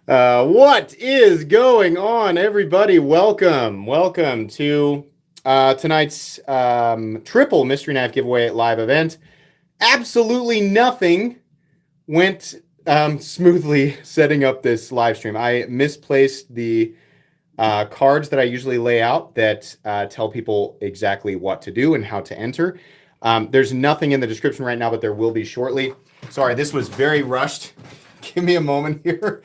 What is going on, everybody? Welcome to tonight's triple Mystery Knife giveaway live event. Absolutely nothing went smoothly setting up this live stream. I misplaced the cards that I usually lay out that tell people exactly what to do and how to enter. There's nothing in the description right now, but there will be shortly. Sorry, this was very rushed. Give me a moment here.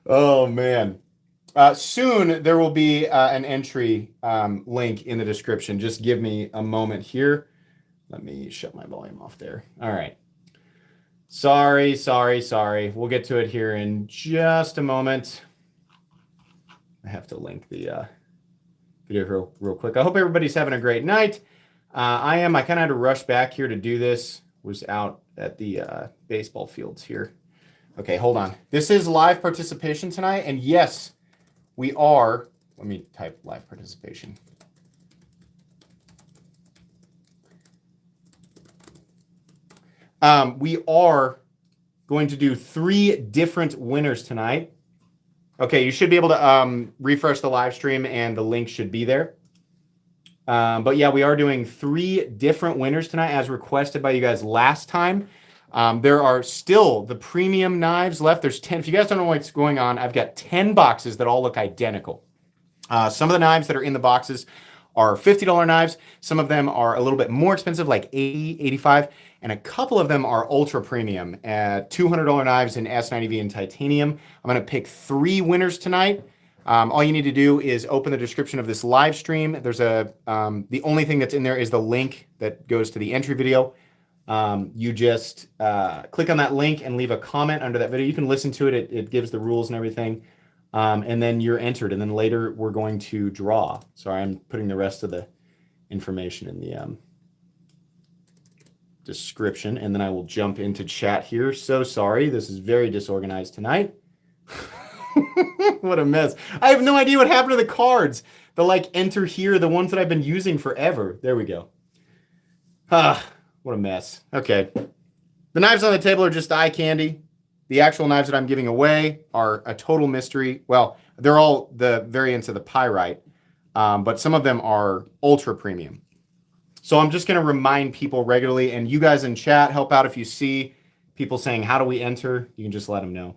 Oh, man. Soon there will be an entry link in the description. Just give me a moment here. Let me shut my volume off there. All right. Sorry. We'll get to it here in just a moment. I have to link the video real quick. I hope everybody's having a great night. I am. I kind of had to rush back here to do this. Was out at the baseball fields here. Okay, hold on. This is live participation tonight, and yes, we are. Let me type live participation. We are going to do 3 different winners tonight. Okay, you should be able to refresh the live stream, and the link should be there. But yeah, we are doing 3 different winners tonight as requested by you guys last time. There are still the premium knives left. There's 10. If you guys don't know what's going on, I've got 10 boxes that all look identical. Some of the knives that are in the boxes are $50 knives. Some of them are a little bit more expensive, like $80, $85. And a couple of them are ultra premium, $200 knives in S90V and titanium. I'm going to pick 3 winners tonight. All you need to do is open the description of this live stream. There's the only thing that's in there is the link that goes to the entry video. You just click on that link and leave a comment under that video. You can listen to it. It gives the rules and everything. And then you're entered. And then later we're going to draw. Sorry, I'm putting the rest of the information in the description. And then I will jump into chat here. So sorry. This is very disorganized tonight. What a mess. I have no idea what happened to the cards. The enter here, the ones that I've been using forever. There we go. What a mess. Okay. The knives on the table are just eye candy. The actual knives that I'm giving away are a total mystery. Well, they're all the variants of the pyrite, but some of them are ultra premium. So I'm just going to remind people regularly, and you guys in chat help out if you see people saying, how do we enter? You can just let them know.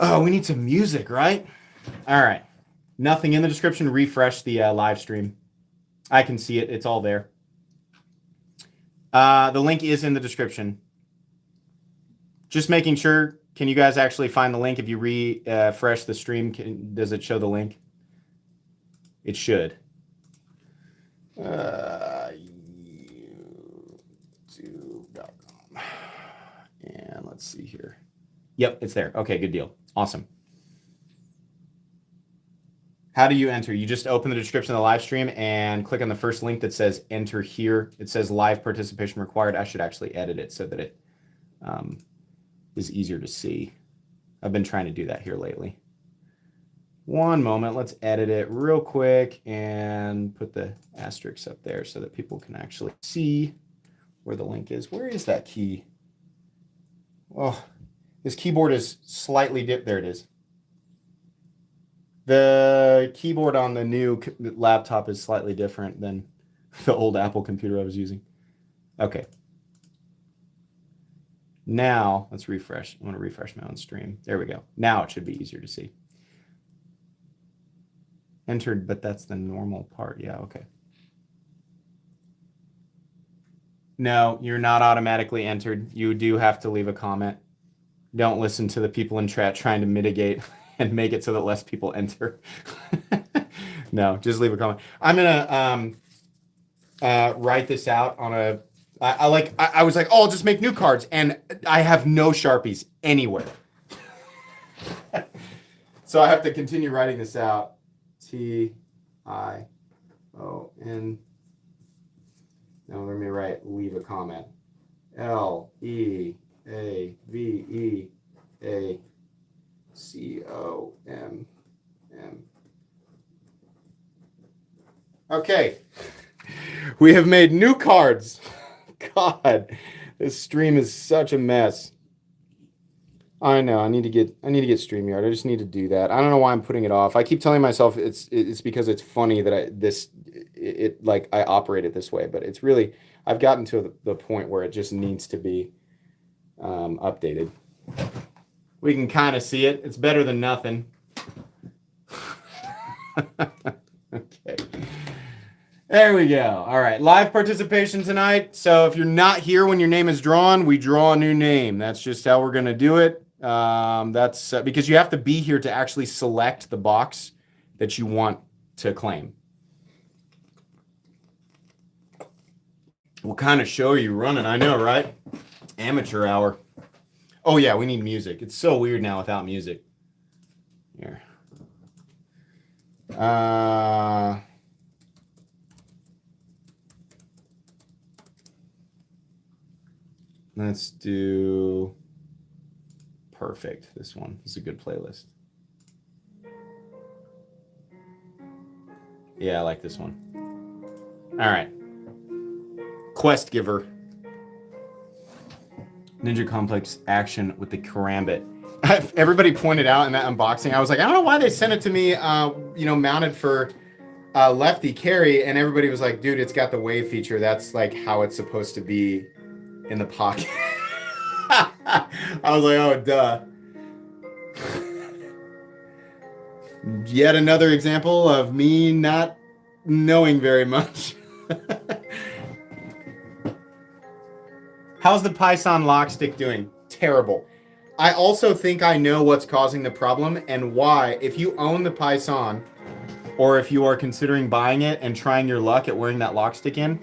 Oh, we need some music, right? All right. Nothing in the description. Refresh the live stream. I can see it. It's all there. The link is in the description. Just making sure. Can you guys actually find the link if you refresh the stream? Does it show the link? It should. YouTube.com. And let's see here. Yep, it's there. Okay, good deal. Awesome. How do you enter? You just open the description of the live stream and click on the first link that says enter here. It says live participation required. I should actually edit it so that it is easier to see. I've been trying to do that here lately. One moment. Let's edit it real quick and put the asterisks up there so that people can actually see where the link is. Where is that key? Oh, this keyboard is slightly dipped. There it is. The keyboard on the new laptop is slightly different than the old Apple computer I was using. Okay. Now, let's refresh. I want to refresh my own stream. There we go. Now it should be easier to see. Entered, but that's the normal part. Yeah, okay. No, you're not automatically entered. You do have to leave a comment. Don't listen to the people in chat trying to mitigate and make it so that less people enter. No, just leave a comment. I'm going to write this out on a... I was like, oh, I'll just make new cards. And I have no Sharpies anywhere. So I have to continue writing this out. T-I-O-N. Now let me write leave a comment. L-E-A-V-E-A-C-O-M-M. Okay. We have made new cards. God, this stream is such a mess. I know. I need to get StreamYard. I just need to do that. I don't know why I'm putting it off. I keep telling myself it's because it's funny that like I operate it this way, but it's really I've gotten to the point where it just needs to be updated. We can kind of see it. It's better than nothing. Okay. There we go. All right. Live participation tonight. So if you're not here when your name is drawn, we draw a new name. That's just how we're going to do it. That's because you have to be here to actually select the box that you want to claim. What kind of show are you running? I know, right? Amateur hour. Oh, yeah. We need music. It's so weird now without music. Here. Let's do perfect. This one is a good playlist. Yeah, I like this one. All right. Quest Giver. Ninja Complex action with the Karambit. Everybody pointed out in that unboxing, I was like, I don't know why they sent it to me, mounted for lefty carry, and everybody was like, dude, it's got the wave feature. That's like how it's supposed to be in the pocket. I was like, oh, duh. Yet another example of me not knowing very much. How's the Python lock stick doing? Terrible. I also think I know what's causing the problem and why. If you own the Python, or if you are considering buying it and trying your luck at wearing that lock stick in,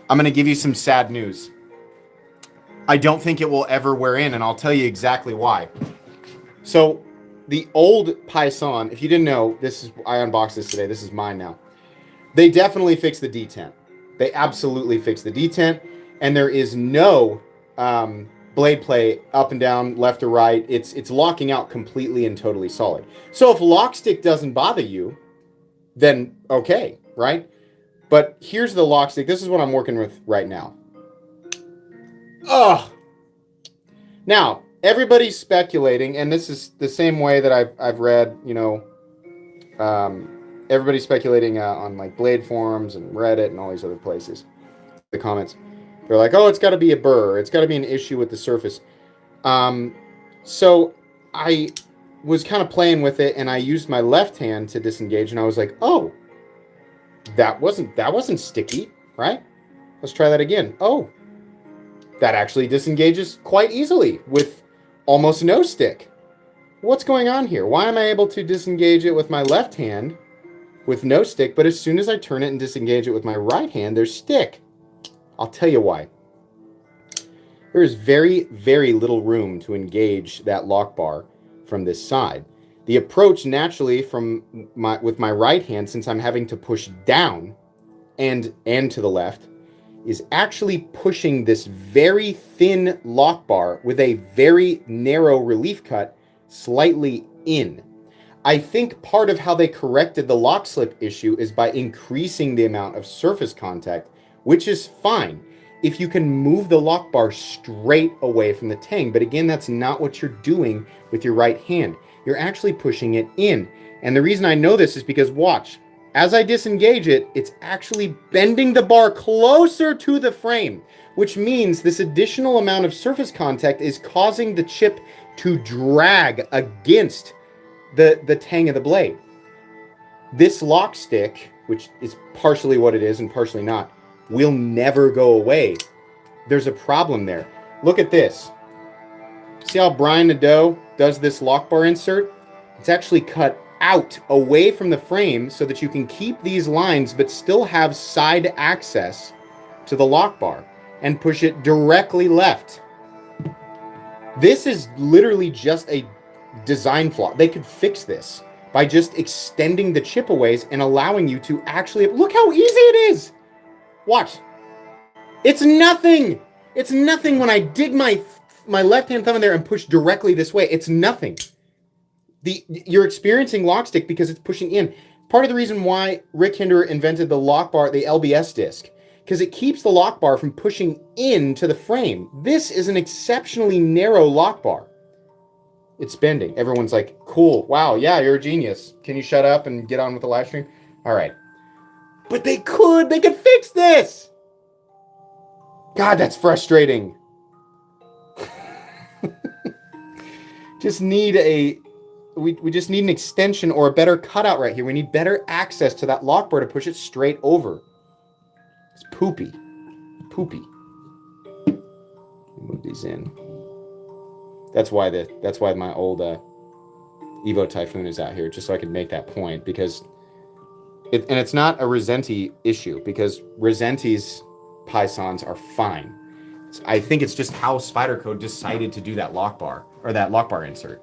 I'm going to give you some sad news. I don't think it will ever wear in, and I'll tell you exactly why. So the old Python, if you didn't know, I unboxed this today. This is mine now. They definitely fixed the detent. They absolutely fixed the detent, and there is no blade play up and down, left or right. It's locking out completely and totally solid. So if lock stick doesn't bother you, then okay, right? But here's the lock stick. This is what I'm working with right now. Oh, now everybody's speculating, and this is the same way that I've read, everybody's speculating on like Blade forums and Reddit and all these other places. The comments, they're like, oh, it's got to be a burr. It's got to be an issue with the surface. So I was kind of playing with it, and I used my left hand to disengage, and I was like, oh, that wasn't sticky, right? Let's try that again. Oh, that actually disengages quite easily with almost no stick. What's going on here? Why am I able to disengage it with my left hand with no stick, but as soon as I turn it and disengage it with my right hand, there's stick? I'll tell you why. There is very, very little room to engage that lock bar from this side. The approach naturally with my right hand, since I'm having to push down and to the left, is actually pushing this very thin lock bar with a very narrow relief cut slightly in. I think part of how they corrected the lock slip issue is by increasing the amount of surface contact, which is fine if you can move the lock bar straight away from the tang. But again, that's not what you're doing with your right hand. You're actually pushing it in. And the reason I know this is because watch. As I disengage it, it's actually bending the bar closer to the frame, which means this additional amount of surface contact is causing the chip to drag against the tang of the blade. This lock stick, which is partially what it is and partially not, will never go away. There's a problem there. Look at this. See how Brian Nadeau does this lock bar insert? It's actually cut out away from the frame so that you can keep these lines but still have side access to the lock bar and push it directly left. This is literally just a design flaw. They could fix this by just extending the chipaways and allowing you to actually look how easy it is. Watch. It's nothing. It's nothing when I dig my left hand thumb in there and push directly this way. It's nothing. You're experiencing lock stick because it's pushing in. Part of the reason why Rick Hinder invented the lock bar, the LBS disc, because it keeps the lock bar from pushing into the frame. This is an exceptionally narrow lock bar. It's bending. Everyone's like, cool. Wow. Yeah, you're a genius. Can you shut up and get on with the live stream? All right. But they could fix this. God, that's frustrating. Just need we just need an extension or a better cutout right here. We need better access to that lock bar to push it straight over. It's poopy. Poopy. Move these in. That's why my old Evo Typhoon is out here, just so I can make that point, because it's not a Resenti issue, because Resenti's Pythons are fine. I think it's just how Spyderco decided to do that lock bar, or that lock bar insert.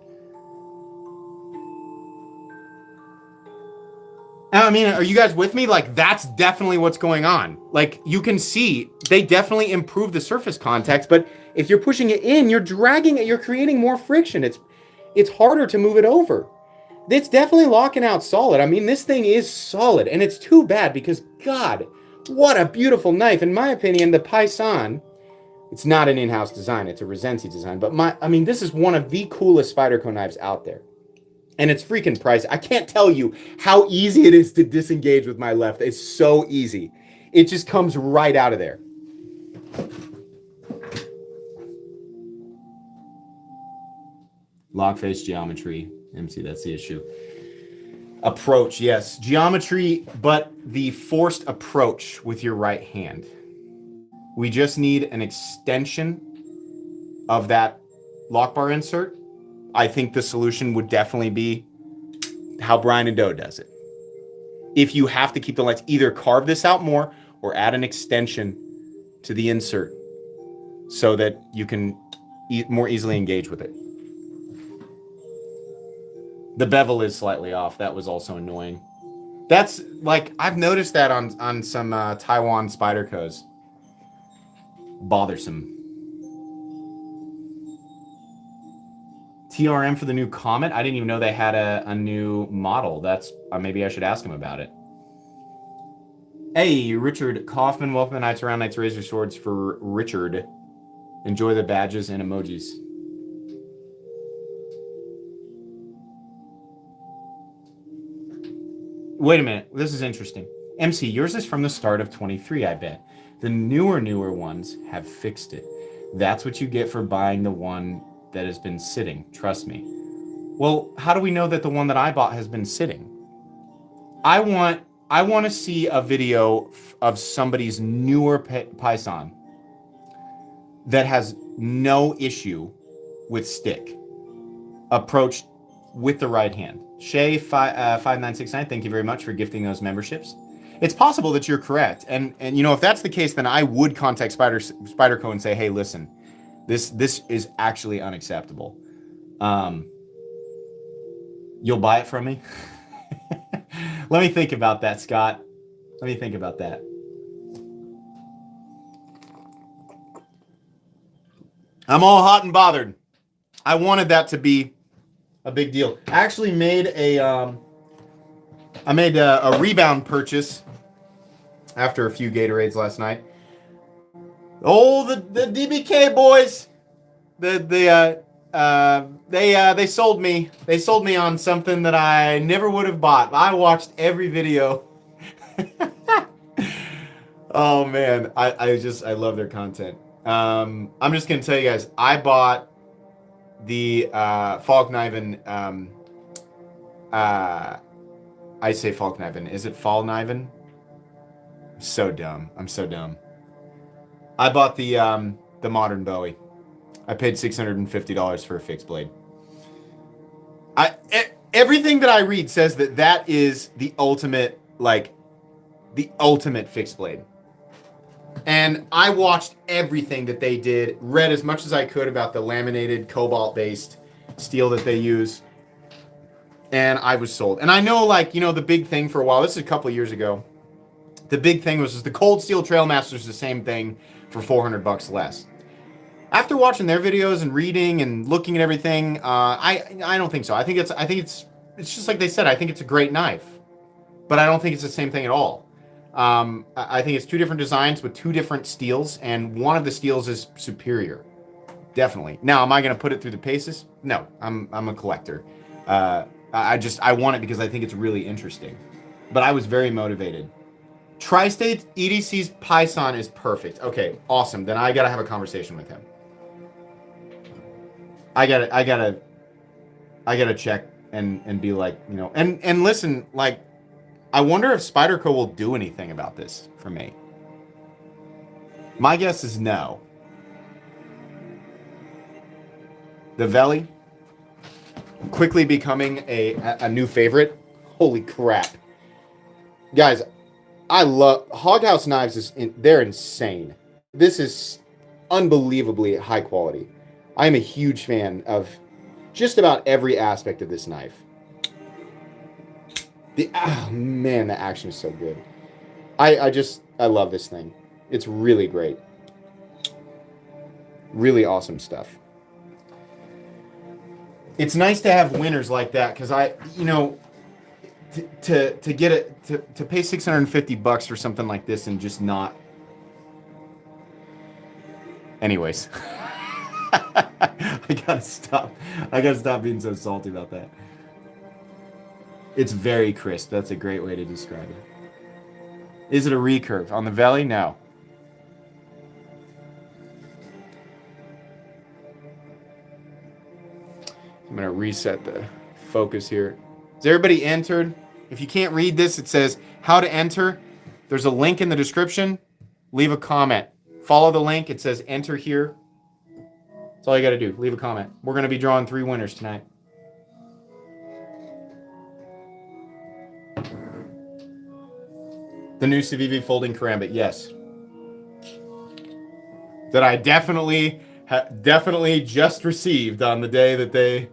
I mean, are you guys with me? Like, that's definitely what's going on. Like, you can see they definitely improved the surface contact, but if you're pushing it in, you're dragging it, you're creating more friction. It's harder to move it over. It's definitely locking out solid. I mean, this thing is solid, and it's too bad because, God, what a beautiful knife. In my opinion, the Python, it's not an in-house design, it's a Resenti design, but this is one of the coolest Spyderco knives out there. And it's freaking pricey. I can't tell you how easy it is to disengage with my left. It's so easy. It just comes right out of there. Lock face geometry. MC, that's the issue. Approach, yes. Geometry, but the forced approach with your right hand. We just need an extension of that lock bar insert. I think the solution would definitely be how Brian and Doe does it. If you have to keep the lights, either carve this out more or add an extension to the insert so that you can more easily engage with it. The bevel is slightly off. That was also annoying. That's like, I've noticed that on some Taiwan Spydercos. Bothersome. TRM for the new Comet? I didn't even know they had a new model. That's maybe I should ask him about it. Hey, Richard Kaufman. Welcome to Knights Around Knights Razor Swords for Richard. Enjoy the badges and emojis. Wait a minute. This is interesting. MC, yours is from the start of 23, I bet. The newer ones have fixed it. That's what you get for buying the one that has been sitting. Trust me. Well, how do we know that the one that I bought has been sitting? I want to see a video of somebody's newer Python that has no issue with stick. Approached with the right hand. Shay 5969, thank you very much for gifting those memberships. It's possible that you're correct, and you know, if that's the case, then I would contact Spyderco and say, hey, listen, this is actually unacceptable. You'll buy it from me? Let me think about that, Scott. Let me think about that. I'm all hot and bothered. I wanted that to be a big deal. I actually made a rebound purchase after a few Gatorades last night. Oh, the DBK boys, they sold me. They sold me on something that I never would have bought. I watched every video. Oh man, I love their content. I'm just gonna tell you guys, I bought the Falkniven. I say Falkniven. Is it Fallkniven? I'm so dumb. I'm so dumb. I bought the modern Bowie. I paid $650 for a fixed blade. Everything that I read says that is the ultimate, like, the ultimate fixed blade. And I watched everything that they did, read as much as I could about the laminated cobalt-based steel that they use, and I was sold. And I know, like, you know, the big thing for a while, this is a couple of years ago, the big thing was the Cold Steel Trailmaster is the same thing for $400 less. After watching their videos and reading and looking at everything, I don't think so. I think it's just like they said. I think it's a great knife, but I don't think it's the same thing at all. I think it's two different designs with two different steels, and one of the steels is superior. Definitely. Now, am I going to put it through the paces? No, I'm a collector. I want it because I think it's really interesting. But I was very motivated. Tri-State EDC's Python is perfect. Okay, awesome. Then I gotta have a conversation with him. I gotta check and be like, you know, and listen, like, I wonder if Spyderco will do anything about this for me. My guess is no. The Veli quickly becoming a new favorite. Holy crap. Guys, I love Hoghouse knives. They're insane. This is unbelievably high quality. I am a huge fan of just about every aspect of this knife. Man, the action is so good. I love this thing. It's really great. Really awesome stuff. It's nice to have winners like that because to get it to pay $650 for something like this and just not. Anyways, I gotta stop being so salty about that. It's very crisp. That's a great way to describe it. Is it a recurve on the Veli? No. I'm gonna reset the focus here. Has everybody entered? If you can't read this, it says how to enter. There's a link in the description. Leave a comment. Follow the link. It says enter here. That's all you got to do. Leave a comment. We're going to be drawing 3 winners tonight. The new Civivi folding karambit. Yes. That I definitely just received on the day that they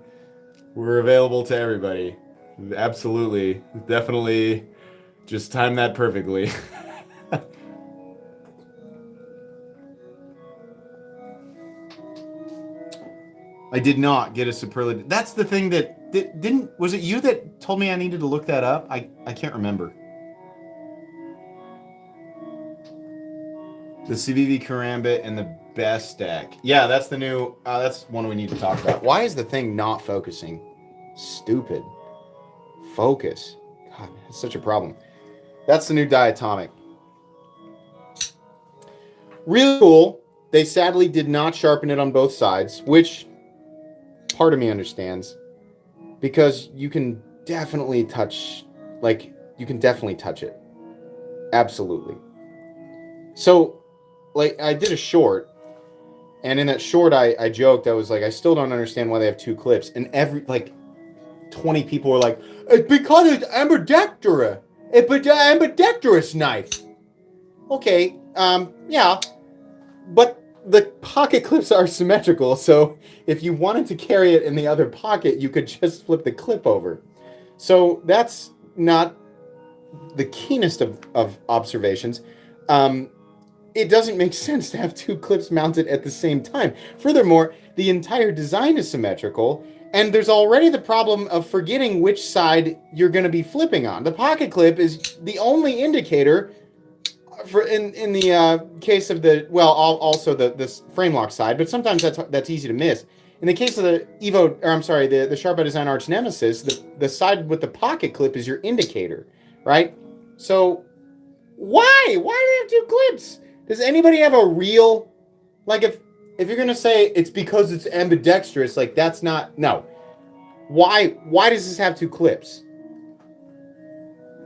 were available to everybody. Absolutely. Definitely just timed that perfectly. I did not get a superlative. That's the thing that didn't. Was it you that told me I needed to look that up? I can't remember. The CVV Karambit and the best deck. Yeah, that's the new. That's one we need to talk about. Why is the thing not focusing? Stupid. Focus. God, it's such a problem. That's the new diatomic. Really cool. They sadly did not sharpen it on both sides, which part of me understands, because you can definitely touch, it. Absolutely. So, like, I did a short, and in that short, I joked, I was like, I still don't understand why they have 2 clips, and 20 people were like, it's because it's ambidextrous. It's an ambidextrous knife. Okay, yeah, but the pocket clips are symmetrical, so if you wanted to carry it in the other pocket, you could just flip the clip over. So that's not the keenest of observations. It doesn't make sense to have 2 clips mounted at the same time. Furthermore, the entire design is symmetrical, and there's already the problem of forgetting which side you're going to be flipping on. The pocket clip is the only indicator for in the case of also this frame lock side, but sometimes that's easy to miss. In the case of the the Sharp by Design Arch Nemesis, the side with the pocket clip is your indicator, right? So why do they have 2 clips? Does anybody have a real, like, if you're gonna say it's because it's ambidextrous, like, that's not, no. Why does this have 2 clips?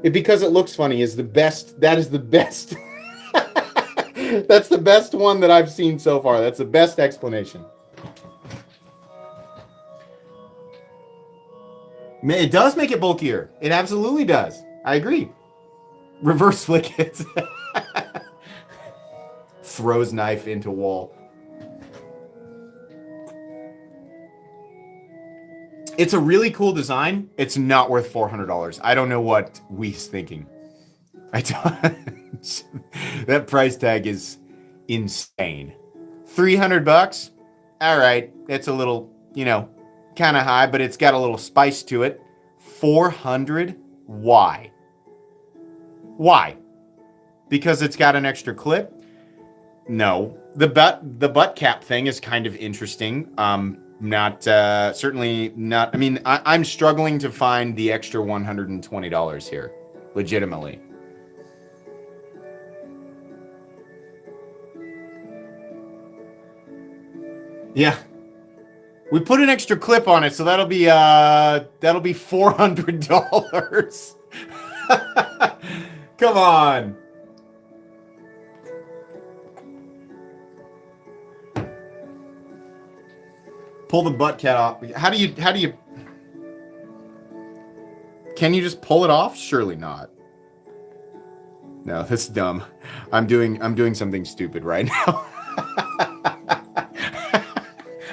Because it looks funny is the best. That is the best. That's the best one that I've seen so far. That's the best explanation. It does make it bulkier. It absolutely does. I agree. Reverse flick it. Throws knife into wall. It's a really cool design. It's not worth $400. I don't know what Wee's thinking. I don't. That price tag is insane. $300? All right. That's a little, kind of high, but it's got a little spice to it. $400? Why? Why? Because it's got an extra clip? No, the butt cap thing is kind of interesting. Not certainly not. I mean, I'm struggling to find the extra $120 here, legitimately. Yeah, we put an extra clip on it, so that'll be $400. Come on. Pull the butt cat off. How do you can you just pull it off? Surely not. No, that's dumb. I'm doing something stupid right now.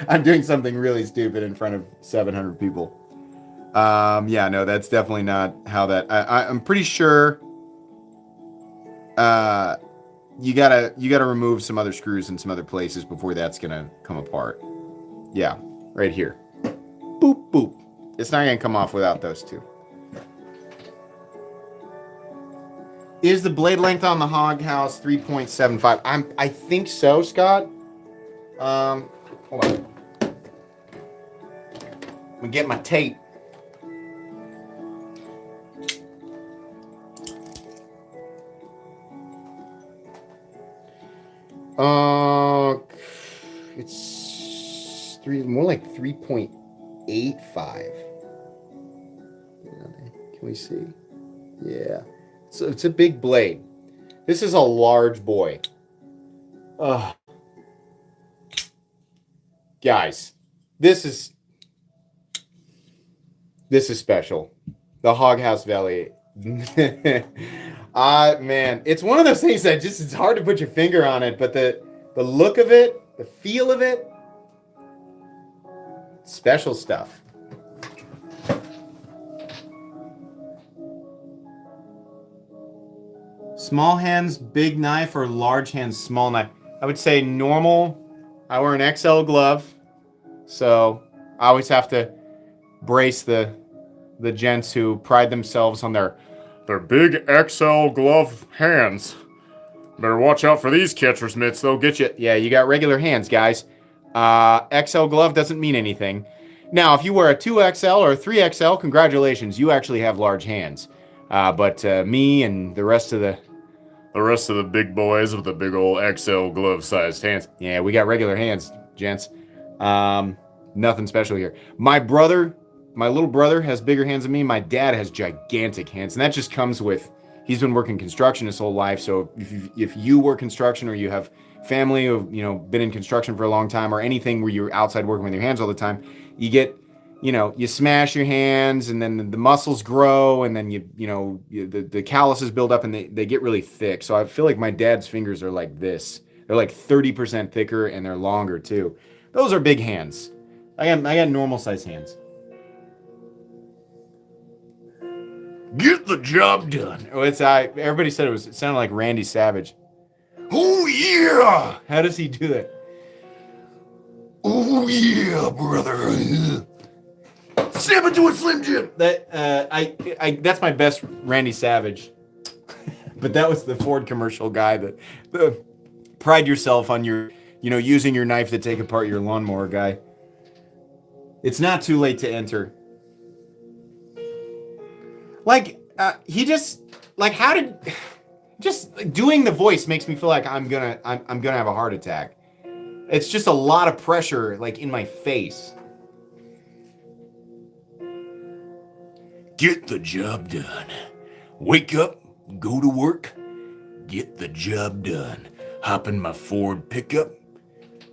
I'm doing something really stupid in front of 700 people. Yeah, no, that's definitely not how that. I'm pretty sure. You gotta remove some other screws in some other places before that's gonna come apart. Yeah, right here. Boop boop. It's not gonna come off without those two. Is the blade length on the Hog House 3.75? I think so, Scott. Hold on. Let me get my tape. It's more like 3.85. Can we see? Yeah. So it's a big blade. This is a large boy. Guys, this is special. The Hog House Valley. Man, it's one of those things that just, it's hard to put your finger on it, but the look of it, the feel of it, special stuff. Small hands, big knife, or large hands, small knife? I would say normal. I wear an XL glove, so I always have to brace the gents who pride themselves on their big XL glove hands. Better watch out for these catcher's mitts, they'll get you. Yeah, you got regular hands, guys. XL glove doesn't mean anything. Now, if you wear a 2XL or a 3XL, congratulations, you actually have large hands. But me and the rest of the big boys with the big old XL glove-sized hands, yeah, we got regular hands, gents. Nothing special here. My little brother has bigger hands than me. My dad has gigantic hands, and that just comes with, he's been working construction his whole life. So if you work construction, or you have family who, been in construction for a long time, or anything where you're outside working with your hands all the time, you get, you smash your hands, and then the muscles grow, and then the calluses build up, and they get really thick. So I feel like my dad's fingers are like this. They're like 30% thicker, and they're longer too. Those are big hands. I got normal size hands. Get the job done. Oh, everybody said it sounded like Randy Savage. Oh yeah! How does he do that? Oh yeah, brother. Snap into it, Slim Jim. That's my best Randy Savage. But that was the Ford commercial guy that pride yourself on your, using your knife to take apart your lawnmower guy. It's not too late to enter. Just doing the voice makes me feel like I'm gonna have a heart attack. It's just a lot of pressure, in my face. Get the job done. Wake up, go to work, get the job done. Hop in my Ford pickup,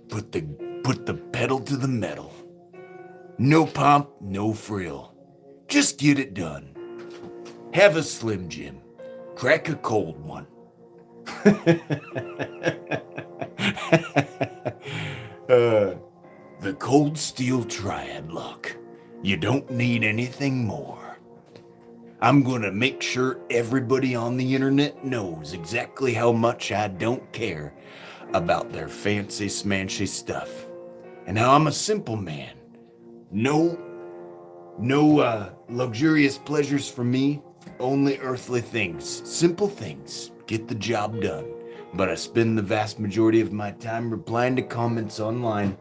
put the pedal to the metal. No pomp, no frill. Just get it done. Have a Slim Jim. Crack a cold one. The Cold Steel Triad lock. You don't need anything more. I'm gonna make sure everybody on the internet knows exactly how much I don't care about their fancy smanchy stuff. And how I'm a simple man. No luxurious pleasures for me. Only earthly things. Simple things. Get the job done. but I spend the vast majority of my time replying to comments online,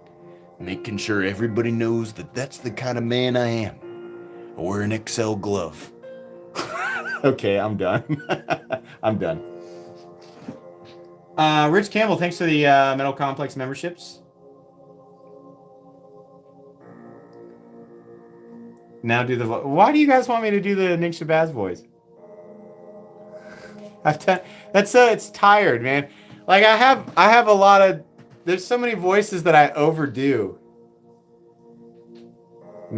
making sure everybody knows that that's the kind of man I am. I wear an XL glove. Okay, I'm done. I'm done. Rich Campbell, thanks for the Metal Complex memberships. Now do the why do you guys want me to do the Nick Shabazz voice? It's tired, man. Like I have a lot of there's so many voices that I overdo.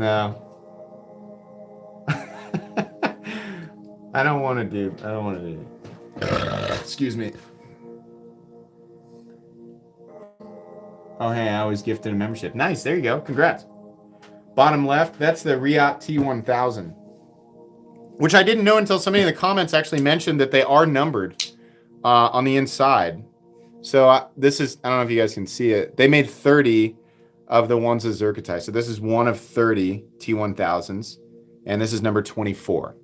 No. I don't want to do excuse me. Oh hey, I was gifted a membership. Nice, there you go. Congrats. Bottom left, that's the Riot T1000. Which I didn't know until somebody in the comments actually mentioned that they are numbered on the inside. So this is, I don't know if you guys can see it. They made 30 of the ones with Zerkatai. So this is one of 30 T1000s. And this is number 24.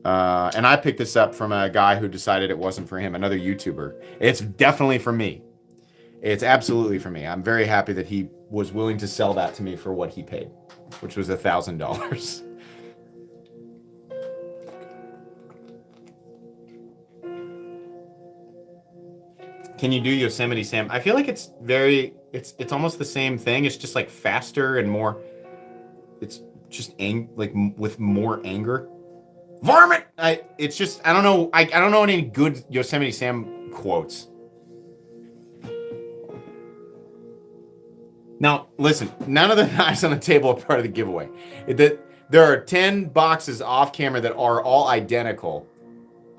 And I picked this up from a guy who decided it wasn't for him, another YouTuber. It's definitely for me. It's absolutely for me. I'm very happy that he was willing to sell that to me for what he paid, which was $1,000. Can you do Yosemite Sam? I feel like it's almost the same thing. It's just like faster and more. It's just with more anger. Varmint. It's just I don't know. I don't know any good Yosemite Sam quotes. Now listen, none of the knives on the table are part of the giveaway. There are 10 boxes off camera that are all identical,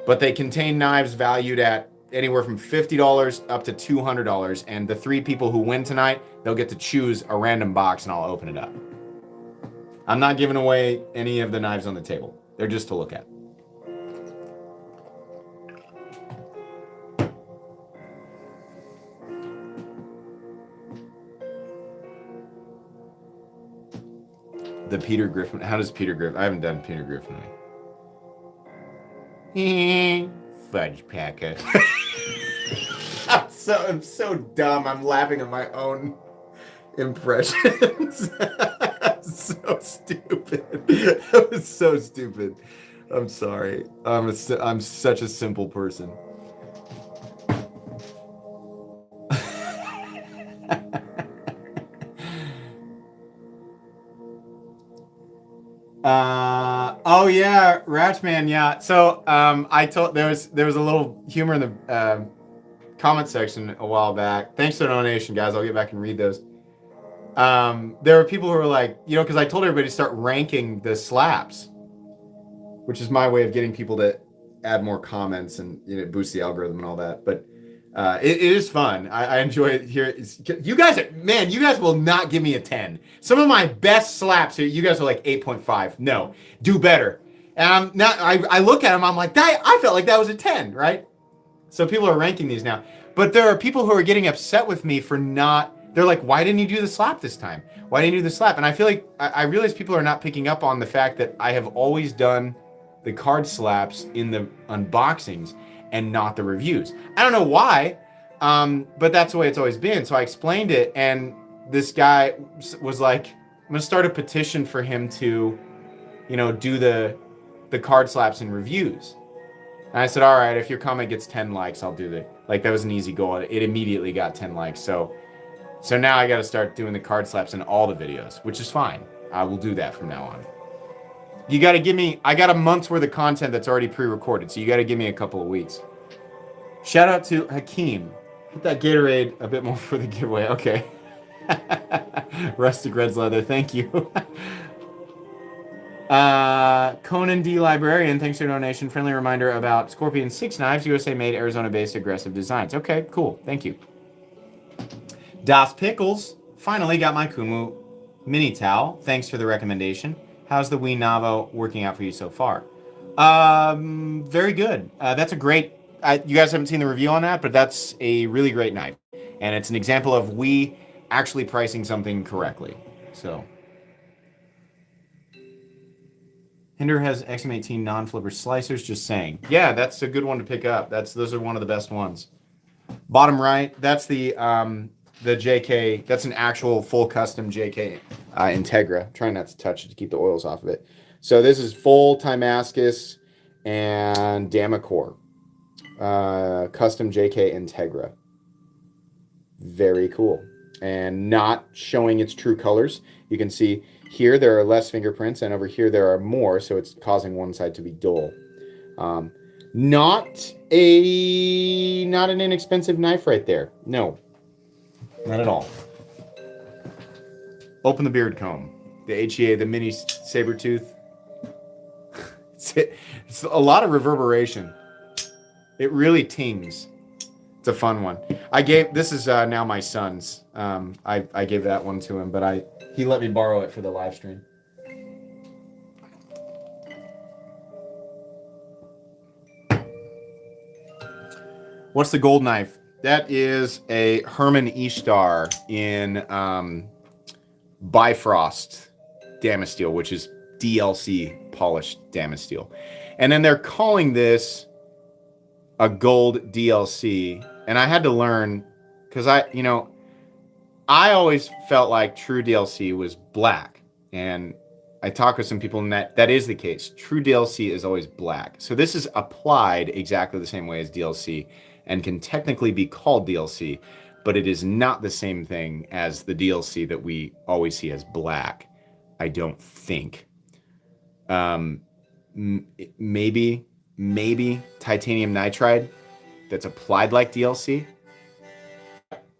but they contain knives valued at anywhere from $50 up to $200. And the 3 people who win tonight, they'll get to choose a random box and I'll open it up. I'm not giving away any of the knives on the table. They're just to look at. The Peter Griffin. How does Peter Griffin? I haven't done Peter Griffin. Fudge packer. I'm so dumb. I'm laughing at my own impressions. So stupid. That was so stupid. I'm sorry. I'm such a simple person. Oh yeah, Ratchman, yeah. So I told there was a little humor in the comment section a while back. Thanks for the donation, guys. I'll get back and read those. There were people who were like, because I told everybody to start ranking the slaps, which is my way of getting people to add more comments and boost the algorithm and all that. But it is fun. I enjoy it here. You guys will not give me a 10. Some of my best slaps, you guys are like 8.5. No, do better. And I look at them, I'm like, I felt like that was a 10, right? So people are ranking these now. But there are people who are getting upset with me for not, they're like, why didn't you do the slap this time? Why didn't you do the slap? And I feel like, I realize people are not picking up on the fact that I have always done the card slaps in the unboxings and not the reviews. I don't know why, but that's the way it's always been. So I explained it, and this guy was like, I'm gonna start a petition for him to, do the card slaps and reviews. And I said, all right, if your comment gets 10 likes, I'll do it. Like, that was an easy goal. It immediately got 10 likes. So now I got to start doing the card slaps in all the videos, which is fine. I will do that from now on. You got to give me, I got a month's worth of content that's already pre-recorded, so you got to give me a couple of weeks. Shout out to Hakeem. Hit that Gatorade a bit more for the giveaway. Okay. Rustic Red's Leather, thank you. Conan D. Librarian, thanks for your donation. Friendly reminder about Scorpion 6 knives, USA made, Arizona-based aggressive designs. Okay, cool. Thank you. Das Pickles, finally got my Kumu mini towel. Thanks for the recommendation. How's the Wii Navo working out for you so far? Very good. That's a great, you guys haven't seen the review on that, but that's a really great knife. And it's an example of Wii actually pricing something correctly. So. Hinder has XM18 non-flipper slicers. Just saying. Yeah, that's a good one to pick up. Those are one of the best ones. Bottom right, that's the JK. That's an actual full custom JK Integra. Trying not to touch it to keep the oils off of it. So this is full Timascus and Damacor custom JK Integra. Very cool. And not showing its true colors. You can see here there are less fingerprints, and over here there are more, so it's causing one side to be dull. Not an inexpensive knife right there. No, not at all. Open the beard comb. The HEA, the mini saber tooth. It's a lot of reverberation. It really tings. It's a fun one. This is now my son's. I gave that one to him, but he let me borrow it for the live stream. What's the gold knife? That is a Herman Ishtar in Bifrost Damasteel, which is DLC polished Damasteel. And then they're calling this a gold DLC. And I had to learn, because I always felt like true DLC was black. And I talked with some people, and that is the case. True DLC is always black. So this is applied exactly the same way as DLC and can technically be called DLC, but it is not the same thing as the DLC that we always see as black, I don't think. Maybe titanium nitride that's applied like DLC.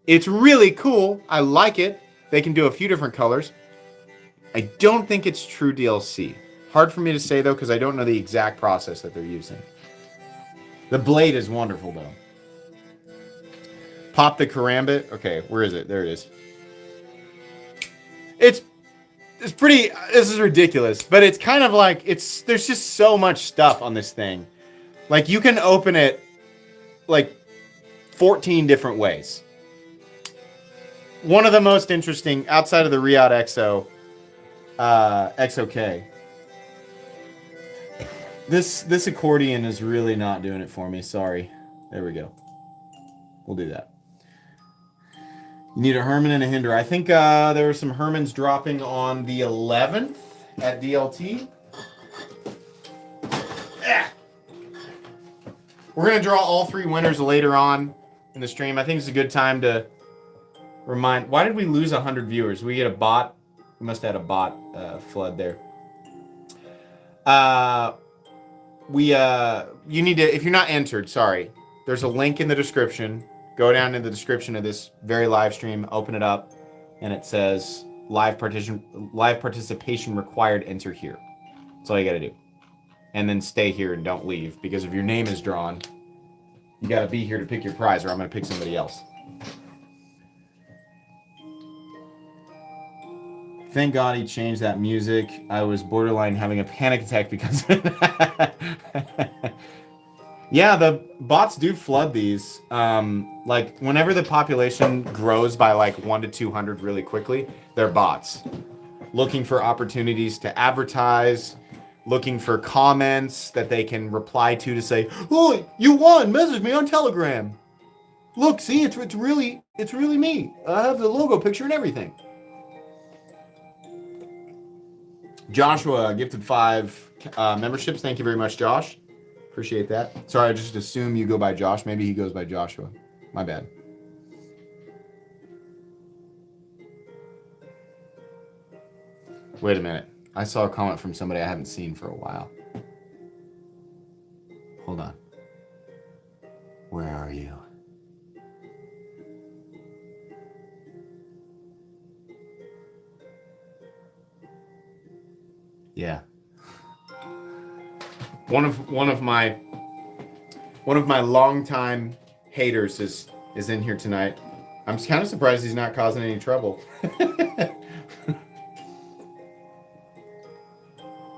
It's really cool. I like it. They can do a few different colors. I don't think it's true DLC. Hard for me to say, though, because I don't know the exact process that they're using. The blade is wonderful, though. Pop the karambit. Okay, where is it? There it is. It's pretty. This is ridiculous, but it's kind of like there's just so much stuff on this thing. Like, you can open it like 14 different ways. One of the most interesting outside of the Riyadh XOK. This accordion is really not doing it for me. Sorry. There we go. We'll do that. You need a Herman and a Hinder. I think there were some Hermans dropping on the 11th at DLT. We're going to draw all three winners later on in the stream. I think it's a good time to remind. Why did we lose 100 viewers? We get a bot. We must have had a bot flood there. You need to, if you're not entered, sorry, there's a link in the description. Go down in the description of this very live stream, open it up, and it says live participation required, enter here. That's all you got to do. And then stay here and don't leave, because if your name is drawn, you got to be here to pick your prize, or I'm going to pick somebody else. Thank God he changed that music. I was borderline having a panic attack because of that. Yeah, the bots do flood these. Like, whenever the population grows by like 1 to 200 really quickly, they're bots. Looking for opportunities to advertise, looking for comments that they can reply to say, "Oh, you won! Message me on Telegram. Look, see, it's really me. I have the logo picture and everything." Joshua gifted 5 memberships. Thank you very much, Josh. Appreciate that. Sorry, I just assume you go by Josh. Maybe he goes by Joshua. My bad. Wait a minute. I saw a comment from somebody I haven't seen for a while. Hold on. Where are you? Yeah. One of my longtime haters is in here tonight. I'm kind of surprised he's not causing any trouble.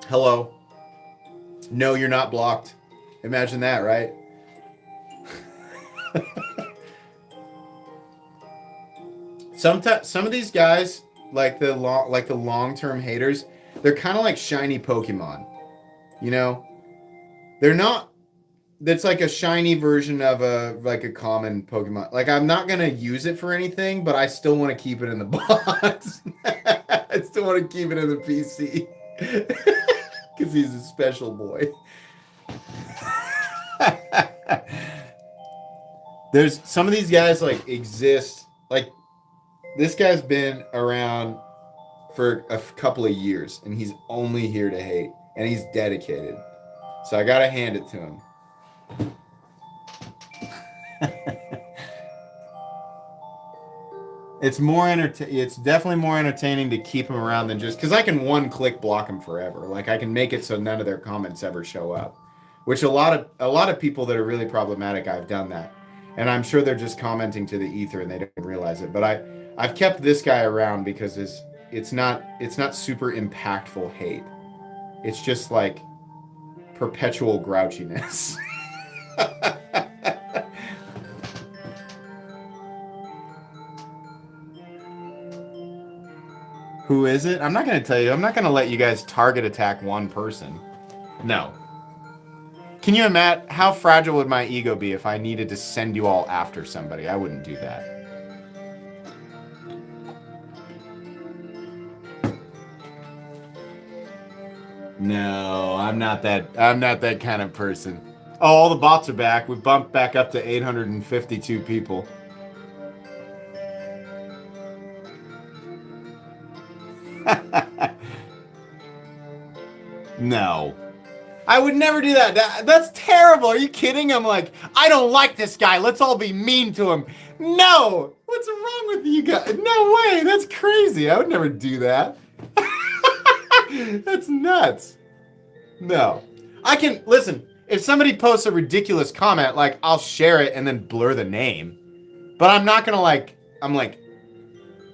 Hello. No, you're not blocked. Imagine that, right? Some of these guys, like the long-term haters, they're kind of like shiny Pokemon. You know, they're not. That's like a shiny version of a common Pokemon. Like I'm not gonna use it for anything, but I still want to keep it in the box. I still want to keep it in the PC because he's a special boy. There's some of these guys like exist. Like this guy's been around for a couple of years, and he's only here to hate, and he's dedicated. So I gotta hand it to him. It's definitely more entertaining to keep him around than just because I can one click block him forever. Like I can make it so none of their comments ever show up. Which a lot of people that are really problematic, I've done that. And I'm sure they're just commenting to the ether and they don't realize it. But I've kept this guy around because it's not super impactful hate. It's just like perpetual grouchiness. Who is it? I'm not going to tell you. I'm not going to let you guys target attack one person. No. Can you imagine how fragile would my ego be if I needed to send you all after somebody? I wouldn't do that. No, I'm not that kind of person. Oh, all the bots are back. We bumped back up to 852 people. No. I would never do that. That's terrible. Are you kidding? I'm like, I don't like this guy. Let's all be mean to him. No. What's wrong with you guys? No way. That's crazy. I would never do that. That's nuts. No. I can, listen, if somebody posts a ridiculous comment, like, I'll share it and then blur the name. But I'm not going to I'm like,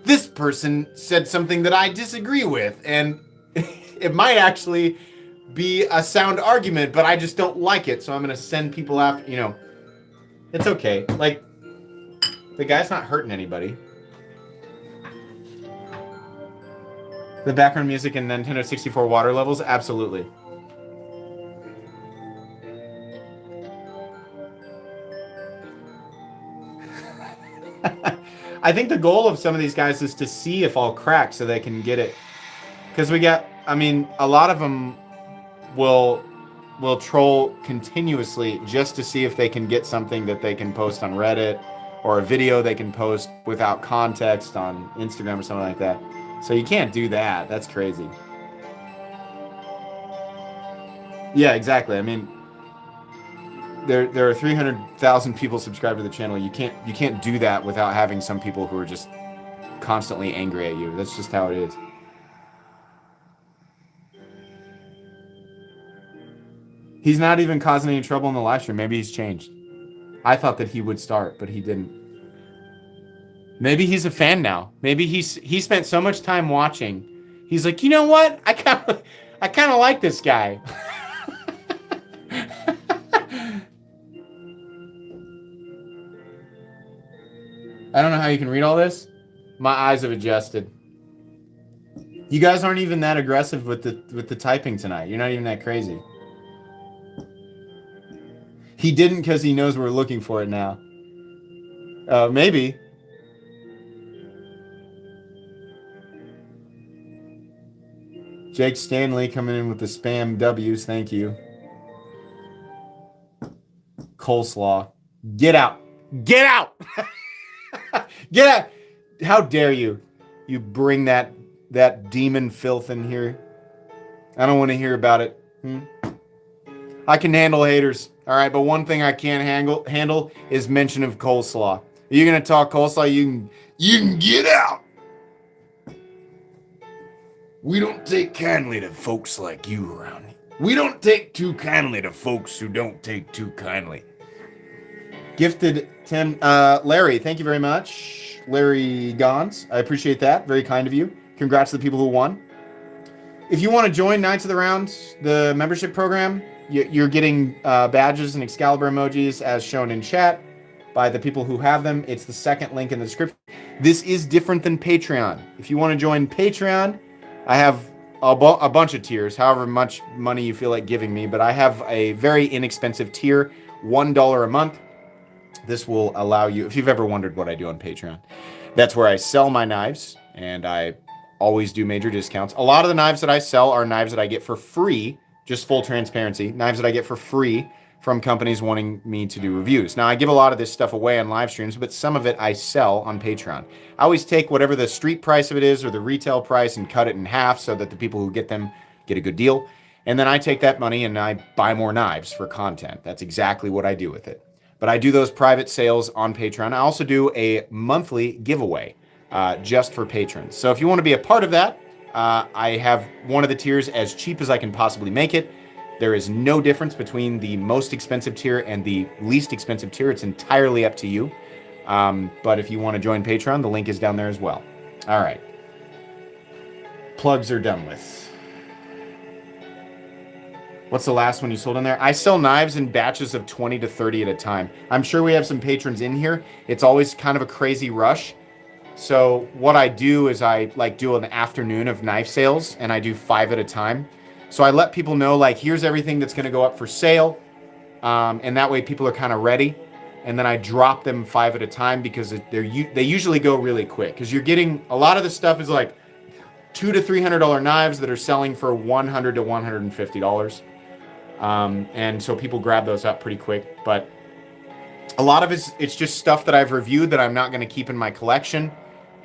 this person said something that I disagree with. And it might actually be a sound argument, but I just don't like it, so I'm gonna send people after. It's okay. Like, the guy's not hurting anybody. The background music in Nintendo 64 water levels, absolutely. I think the goal of some of these guys is to see if I'll crack so they can get it, because a lot of them will troll continuously just to see if they can get something that they can post on Reddit or a video they can post without context on Instagram or something like that. So you can't do that. That's crazy. Yeah, exactly. I mean, there are 300,000 people subscribed to the channel. You can't do that without having some people who are just constantly angry at you. That's just how it is. He's not even causing any trouble in the live stream. Maybe he's changed. I thought that he would start, but he didn't. Maybe he's a fan now. Maybe he spent so much time watching. He's like, you know what? I kind of like this guy. I don't know how you can read all this. My eyes have adjusted. You guys aren't even that aggressive with the typing tonight. You're not even that crazy. He didn't because he knows we're looking for it now. Maybe. Jake Stanley coming in with the spam W's. Thank you. Coleslaw. Get out. Get out. Get out. How dare you? You bring that demon filth in here. I don't want to hear about it. I can handle haters. All right, but one thing I can't handle is mention of coleslaw. Are you gonna talk coleslaw? You can get out. We don't take kindly to folks like you around here. We don't take too kindly to folks who don't take too kindly. Gifted 10, Larry. Thank you very much, Larry Gons. I appreciate that. Very kind of you. Congrats to the people who won. If you want to join Knights of the Round, the membership program, you're getting badges and Excalibur emojis as shown in chat by the people who have them. It's the second link in the description. This is different than Patreon. If you want to join Patreon, I have a bunch of tiers, however much money you feel like giving me, but I have a very inexpensive tier, $1 a month. This will allow you, if you've ever wondered what I do on Patreon, that's where I sell my knives, and I always do major discounts. A lot of the knives that I sell are knives that I get for free, just full transparency, knives that I get for free from companies wanting me to do reviews. Now, I give a lot of this stuff away on live streams, but some of it I sell on Patreon. I always take whatever the street price of it is or the retail price and cut it in half so that the people who get them get a good deal. And then I take that money and I buy more knives for content. That's exactly what I do with it. But I do those private sales on Patreon. I also do a monthly giveaway just for patrons. So if you want to be a part of that, I have one of the tiers as cheap as I can possibly make it. There is no difference between the most expensive tier and the least expensive tier. It's entirely up to you. But if you want to join Patreon, the link is down there as well. All right. Plugs are done with. What's the last one you sold in there? I sell knives in batches of 20 to 30 at a time. I'm sure we have some patrons in here. It's always kind of a crazy rush. So what I do is I do an afternoon of knife sales, and I do 5 at a time. So I let people know, here's everything that's going to go up for sale. And that way people are kind of ready. And then I drop them 5 at a time because they usually go really quick. Because you're getting, a lot of the stuff is $200 to $300 knives that are selling for $100 to $150. And so people grab those up pretty quick. But a lot of it's just stuff that I've reviewed that I'm not going to keep in my collection.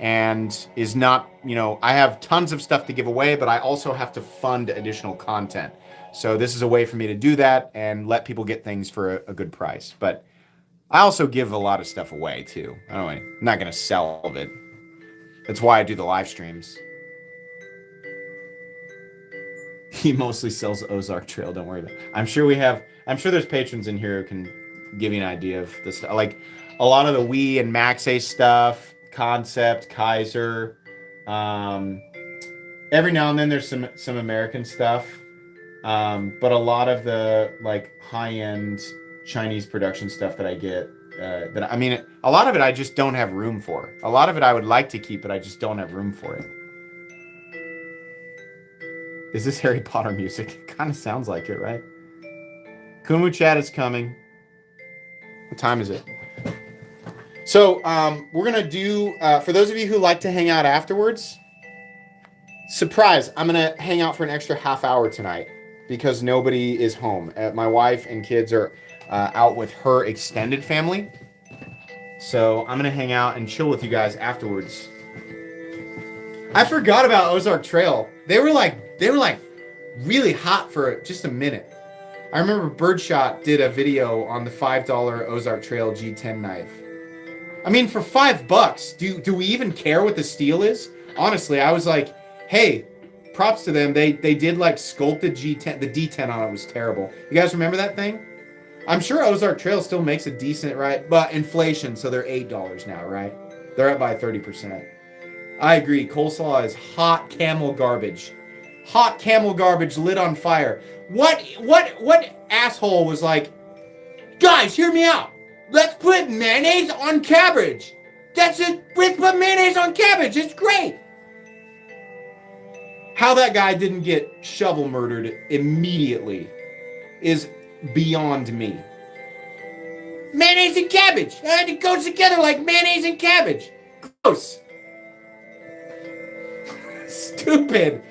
And is not, I have tons of stuff to give away, but I also have to fund additional content. So this is a way for me to do that and let people get things for a good price. But I also give a lot of stuff away too. I'm not going to sell all of it. That's why I do the live streams. He mostly sells Ozark Trail. Don't worry about it. I'm sure there's patrons in here who can give you an idea of this. Like a lot of the Wii and Maxace stuff, Concept, Kaiser. Every now and then there's some American stuff. But a lot of the high-end Chinese production stuff that I get, a lot of it I just don't have room for. A lot of it I would like to keep, but I just don't have room for it. Is this Harry Potter music? It kind of sounds like it, right? Kumu chat is coming. What time is it? So we're going to do, for those of you who like to hang out afterwards, surprise, I'm going to hang out for an extra half hour tonight because nobody is home. My wife and kids are out with her extended family. So I'm going to hang out and chill with you guys afterwards. I forgot about Ozark Trail. They were really hot for just a minute. I remember Birdshot did a video on the $5 Ozark Trail G10 knife. For $5, do we even care what the steel is? Honestly, I was like, hey, props to them. They did sculpted G10. The D10 on it was terrible. You guys remember that thing? I'm sure Ozark Trail still makes a decent, right? But inflation, so they're $8 now, right? They're up by 30%. I agree. Coleslaw is hot camel garbage. Hot camel garbage lit on fire. What asshole was like, guys, hear me out. Let's put mayonnaise on cabbage. That's it. Let's put mayonnaise on cabbage. It's great. How that guy didn't get shovel murdered immediately is beyond me. Mayonnaise and cabbage. It goes together like mayonnaise and cabbage. Gross. Stupid.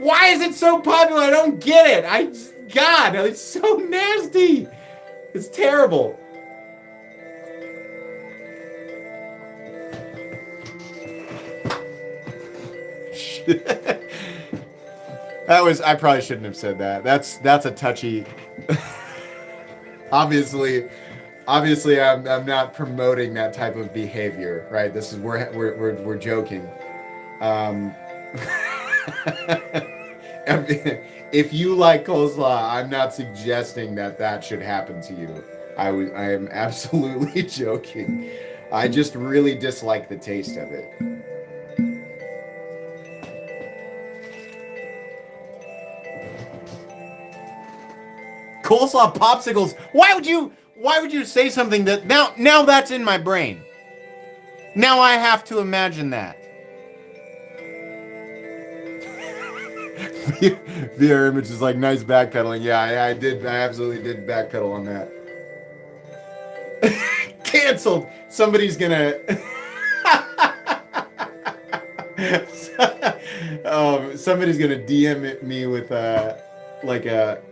Why is it so popular? I don't get it. God, it's so nasty. It's terrible. I probably shouldn't have said that. That's a touchy. Obviously I'm not promoting that type of behavior, right? This is we're joking. If you like coleslaw, I'm not suggesting that should happen to you. I am absolutely joking. I just really dislike the taste of it. Coleslaw popsicles. Why would you say something that now that's in my brain? Now I have to imagine that. VR Image is like, nice backpedaling. Yeah, I did. I absolutely did backpedal on that. Canceled. Somebody's gonna. Somebody's gonna DM me with like a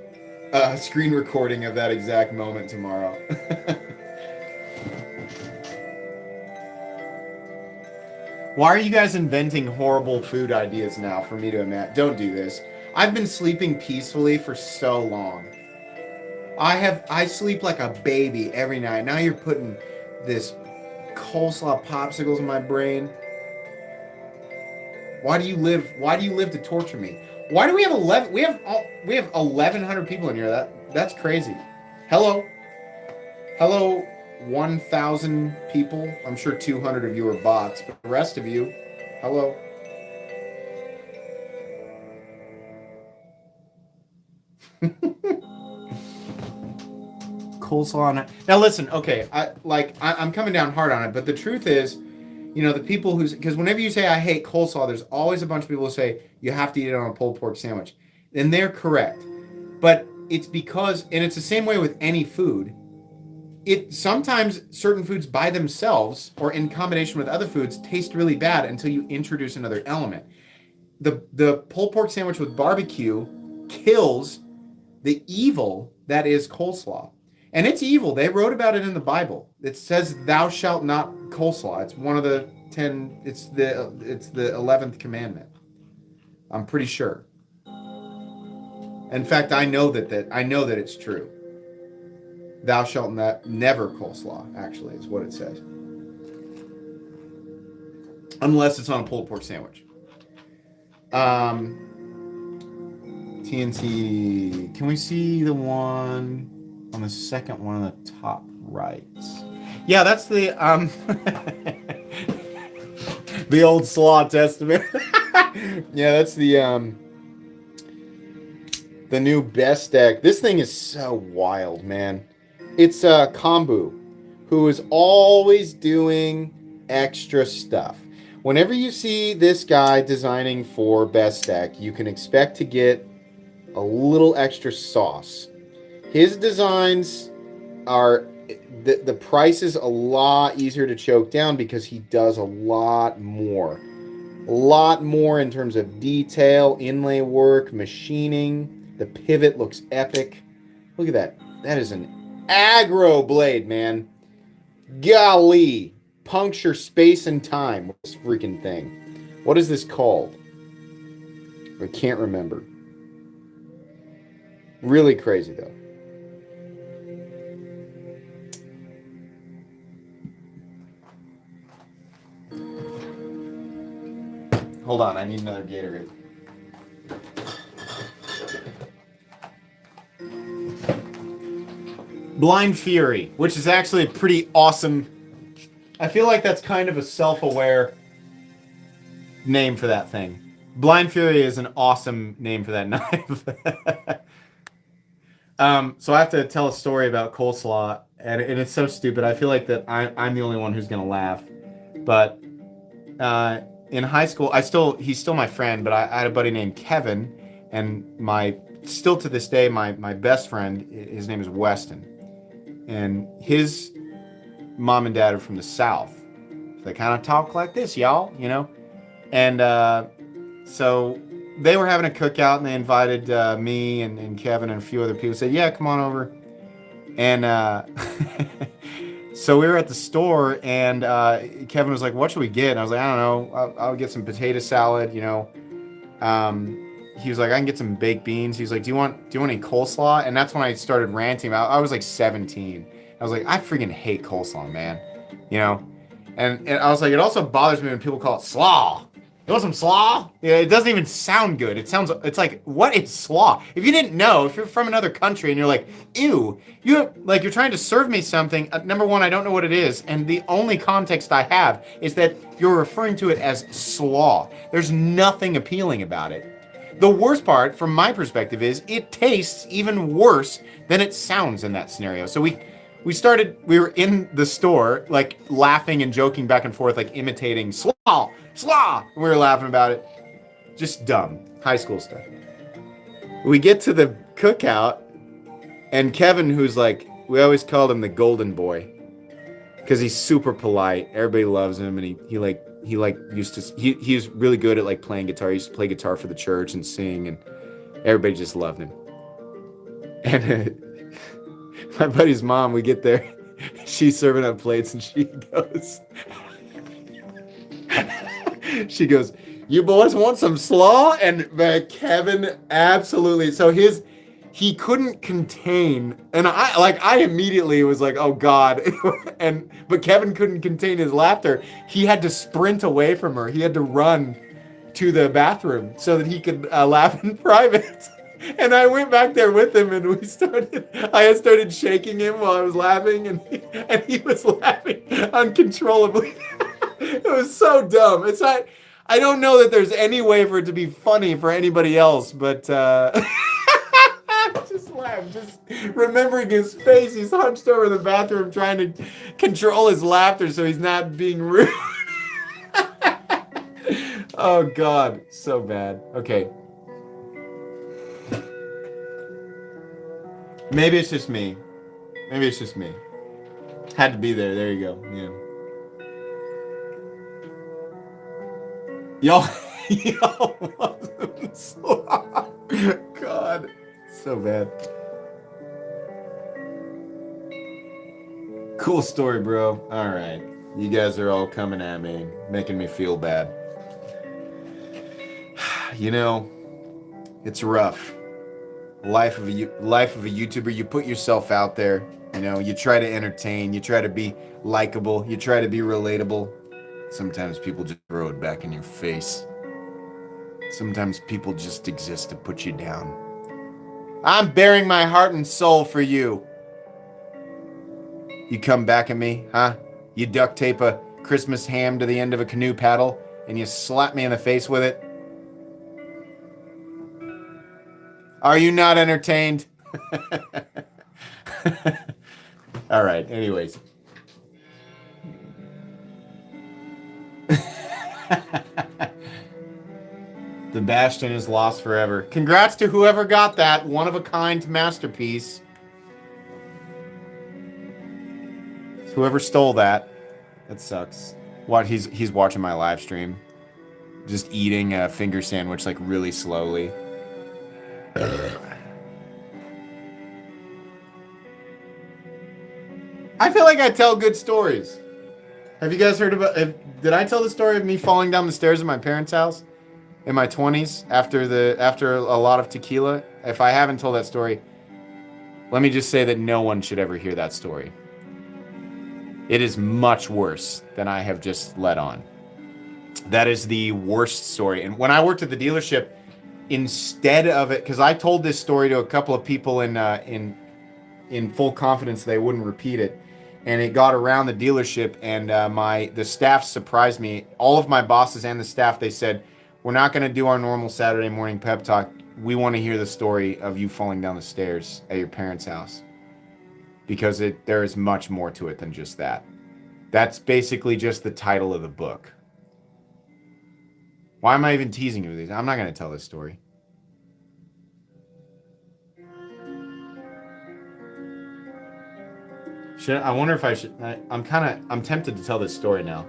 screen recording of that exact moment tomorrow. Why are you guys inventing horrible food ideas now for me to imagine? Don't do this. I've been sleeping peacefully for so long. I sleep like a baby every night. Now you're putting this coleslaw popsicles in my brain. Why do you live to torture me? Why do we have 11 we have 1100 people in here? That's crazy. Hello 1,000 people. I'm sure 200 of you are bots, but the rest of you, hello. Coleslaw on it. Now listen, okay, I'm coming down hard on it, but the truth is, you know, the people because whenever you say I hate coleslaw, there's always a bunch of people who say you have to eat it on a pulled pork sandwich. And they're correct. But it's because, and it's the same way with any food, sometimes certain foods by themselves or in combination with other foods taste really bad until you introduce another element. The pulled pork sandwich with barbecue kills the evil that is coleslaw. And it's evil. They wrote about it in the Bible. It says thou shalt not coleslaw. It's one of the 10, it's the 11th commandment. I'm pretty sure. In fact, I know that it's true. Thou shalt never coleslaw, actually, is what it says. Unless it's on a pulled pork sandwich. TNT. Can we see the one on the second one on the top right? Yeah, that's the the old Slaw Testament. Yeah, that's the new best deck. This thing is so wild, man. It's Kombu, who is always doing extra stuff. Whenever you see this guy designing for best deck, you can expect to get a little extra sauce. His designs are the price is a lot easier to choke down because he does a lot more in terms of detail, inlay work, machining. The pivot looks epic. Look at that. That is an aggro blade, man. Golly. Puncture space and time with this freaking thing. What is this called? I can't remember. Really crazy, though. Hold on, I need another Gatorade. Blind Fury, which is actually a pretty awesome... I feel like that's kind of a self-aware name for that thing. Blind Fury is an awesome name for that knife. So I have to tell a story about coleslaw, and it's so stupid. I feel like that I'm the only one who's going to laugh. But in high school, he's still my friend, but I had a buddy named Kevin, and still to this day, my best friend, his name is Weston. And his mom and dad are from the South. So they kind of talk like this, y'all, you know? And so they were having a cookout, and they invited me and Kevin and a few other people. Said, yeah, come on over. And so we were at the store, and Kevin was like, what should we get? And I was like, I don't know. I'll get some potato salad, you know. He was like, I can get some baked beans. He was like, do you want any coleslaw? And that's when I started ranting. I was like 17. I was like, I freaking hate coleslaw, man. You know? And I was like, it also bothers me when people call it slaw. You want some slaw? Yeah, it doesn't even sound good. It's like, what is slaw? If you didn't know, if you're from another country and you're like, ew, you're trying to serve me something. Number one, I don't know what it is. And the only context I have is that you're referring to it as slaw. There's nothing appealing about it. The worst part, from my perspective, is it tastes even worse than it sounds in that scenario. So we were in the store, like, laughing and joking back and forth, like, imitating slaw, and we were laughing about it. Just dumb. High school stuff. We get to the cookout, and Kevin, who's like, we always called him the golden boy, because he's super polite. Everybody loves him, and he's really good at like playing guitar. He used to play guitar for the church and sing, and everybody just loved him. And my buddy's mom, we get there, she's serving up plates, and she goes, "You boys want some slaw?" And Kevin absolutely. So he couldn't contain, and I immediately was like, "Oh God!" But Kevin couldn't contain his laughter. He had to sprint away from her. He had to run to the bathroom so that he could laugh in private. And I went back there with him, and I had started shaking him while I was laughing, and he was laughing uncontrollably. It was so dumb. It's not. I don't know that there's any way for it to be funny for anybody else, but just laugh. Just remembering his face. He's hunched over the bathroom trying to control his laughter so he's not being rude. Oh God, so bad. Okay. Maybe it's just me. Had to be there. There you go. Yeah. Y'all love them so. God, so bad. Cool story, bro. All right, you guys are all coming at me, making me feel bad. You know, it's rough. Life of a YouTuber. You put yourself out there. You know, you try to entertain. You try to be likable. You try to be relatable. Sometimes people just throw it back in your face. Sometimes people just exist to put you down. I'm bearing my heart and soul for you. You come back at me, huh? You duct tape a Christmas ham to the end of a canoe paddle and you slap me in the face with it. Are you not entertained? All right, anyways. The Bastion is lost forever. Congrats to whoever got that one-of-a-kind masterpiece. Whoever stole that. That sucks. What, he's watching my live stream. Just eating a finger sandwich like really slowly. I feel like I tell good stories. Have you guys heard about... did I tell the story of me falling down the stairs of my parents' house in my 20s after a lot of tequila? If I haven't told that story, let me just say that no one should ever hear that story. It is much worse than I have just let on. That is the worst story. And when I worked at the dealership, instead of it, because I told this story to a couple of people in full confidence they wouldn't repeat it, and it got around the dealership, and the staff surprised me. All of my bosses and the staff, they said, "We're not going to do our normal Saturday morning pep talk. We want to hear the story of you falling down the stairs at your parents' house." Because there is much more to it than just that. That's basically just the title of the book. Why am I even teasing you with these? I'm not going to tell this story. I wonder if I should... I'm tempted to tell this story now.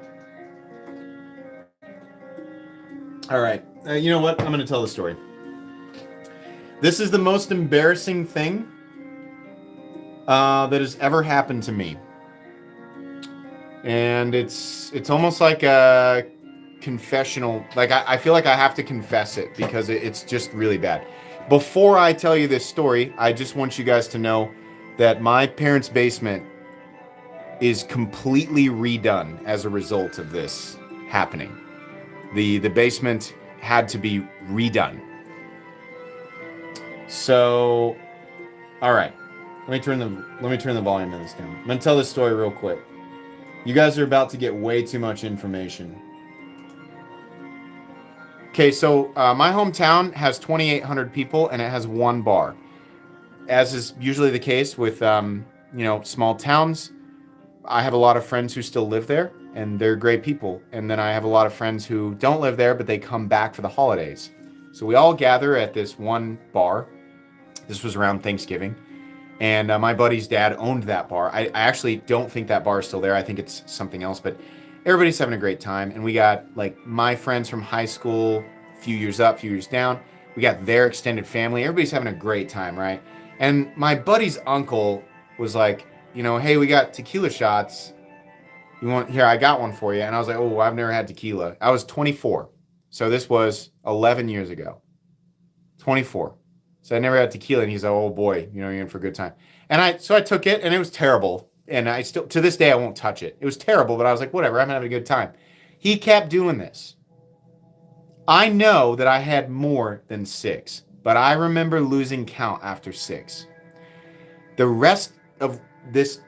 All right. You know what? I'm going to tell the story. This is the most embarrassing thing that has ever happened to me. And it's almost like a confessional. Like I feel like I have to confess it because it's just really bad. Before I tell you this story, I just want you guys to know that my parents' basement is completely redone as a result of this happening. The basement had to be redone. So, all right. Let me turn the volume of this down. I'm gonna tell this story real quick. You guys are about to get way too much information. Okay, so my hometown has 2,800 people and it has one bar. As is usually the case with small towns, I have a lot of friends who still live there and they're great people. And then I have a lot of friends who don't live there, but they come back for the holidays. So we all gather at this one bar This was around Thanksgiving. And my buddy's dad owned that bar. I actually don't think that bar is still there. I think it's something else, but everybody's having a great time. And we got like my friends from high school, a few years up, a few years down. We got their extended family. Everybody's having a great time, right? And my buddy's uncle was like, you know, hey, we got tequila shots. You want, here, I got one for you. And I was like, oh, I've never had tequila. I was 24. So this was 11 years ago. 24. So I never had tequila, and he's like, oh boy, you know, you're in for a good time. And I took it, and it was terrible. And I still, to this day, I won't touch it. It was terrible, but I was like, whatever, I'm having a good time. He kept doing this. I know that I had more than 6, but I remember losing count after 6. The rest of this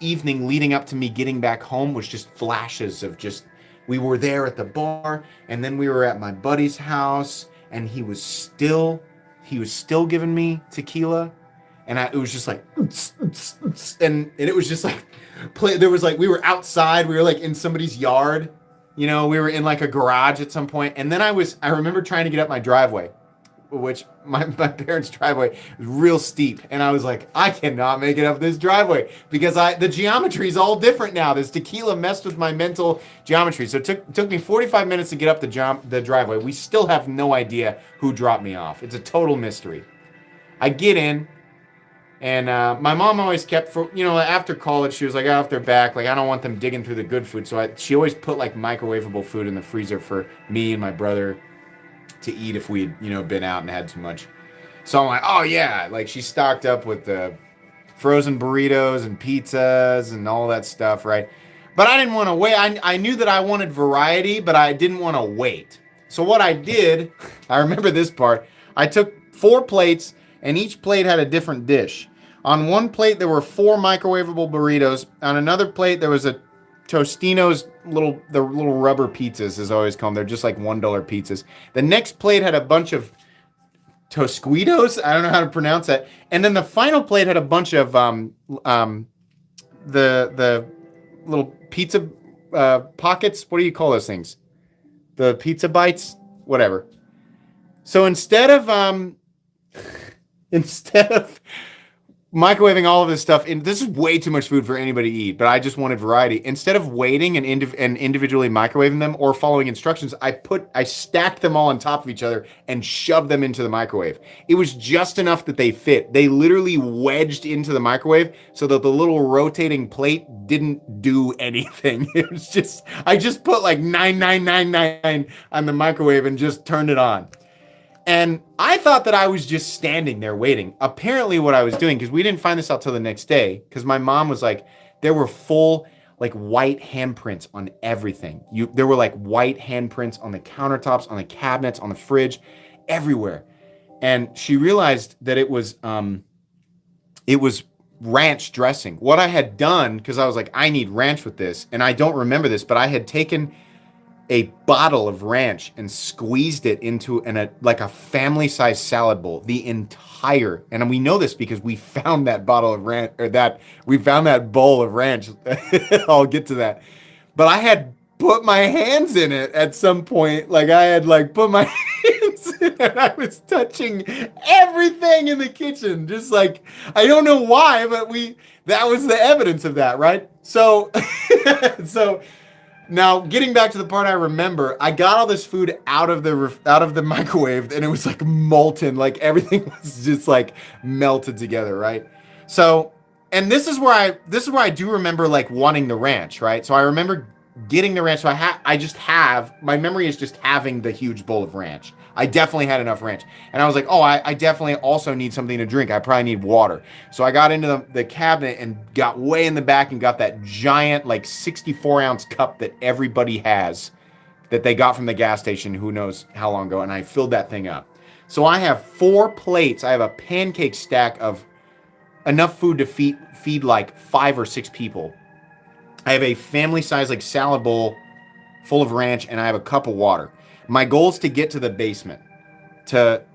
evening leading up to me getting back home was just flashes of just, we were there at the bar, and then we were at my buddy's house, and he was still giving me tequila, and it was just like, and it was just like, there was like, we were outside, we were like in somebody's yard, you know, we were in like a garage at some point, and then I remember trying to get up my driveway, which my parents' driveway was real steep, and I was like, I cannot make it up this driveway because the geometry is all different now. This tequila messed with my mental geometry, so it took me 45 minutes to get up the driveway. We still have no idea who dropped me off. It's a total mystery. I get in, and my mom always kept, for you know, after college, she was like, oh, if they're back, like I don't want them digging through the good food, so she always put like microwavable food in the freezer for me and my brother to eat if we'd, you know, been out and had too much. So I'm like, oh yeah, like she stocked up with the frozen burritos and pizzas and all that stuff, right? But I didn't want to wait. I knew that I wanted variety, but I didn't want to wait. So what I did, I remember this part, I took 4 plates, and each plate had a different dish. On one plate, there were 4 microwavable burritos. On another plate, there was a Tostino's the little rubber pizzas, as I always call them. They're just like $1 pizzas. The next plate had a bunch of Tosquitos. I don't know how to pronounce that. And then the final plate had a bunch of the little pizza pockets. What do you call those things? The pizza bites, whatever. So instead of microwaving all of this stuff, and this is way too much food for anybody to eat, but I just wanted variety. Instead of waiting and individually microwaving them or following instructions, I stacked them all on top of each other and shoved them into the microwave. It was just enough that they fit. They literally wedged into the microwave so that the little rotating plate didn't do anything. It was just, I just put like 9999 on the microwave and just turned it on. And I thought that I was just standing there waiting. Apparently what I was doing, because we didn't find this out till the next day, because my mom was like, there were full like white handprints on everything. There were like white handprints on the countertops, on the cabinets, on the fridge, everywhere. And she realized that it was ranch dressing. What I had done, because I was like, I need ranch with this, and I don't remember this, but I had taken a bottle of ranch and squeezed it into like a family-sized salad bowl, the entire, and we know this because we found that bottle of ranch, we found that bowl of ranch. I'll get to that. But I had put my hands in it at some point. Like I had like put my hands in it, and I was touching everything in the kitchen. Just like, I don't know why, but that was the evidence of that, right? So, now, getting back to the part I remember, I got all this food out of the microwave, and it was like molten, like everything was just like melted together, right? So, and this is where I do remember like wanting the ranch, right? So I remember getting the ranch. So my memory is just having the huge bowl of ranch. I definitely had enough ranch. And I was like, oh, I definitely also need something to drink. I probably need water. So I got into the cabinet and got way in the back and got that giant, like 64-ounce cup that everybody has that they got from the gas station who knows how long ago. And I filled that thing up. So I have 4 plates. I have a pancake stack of enough food to feed like 5 or 6 people. I have a family-sized like salad bowl full of ranch, and I have a cup of water. My goal is to get to the basement to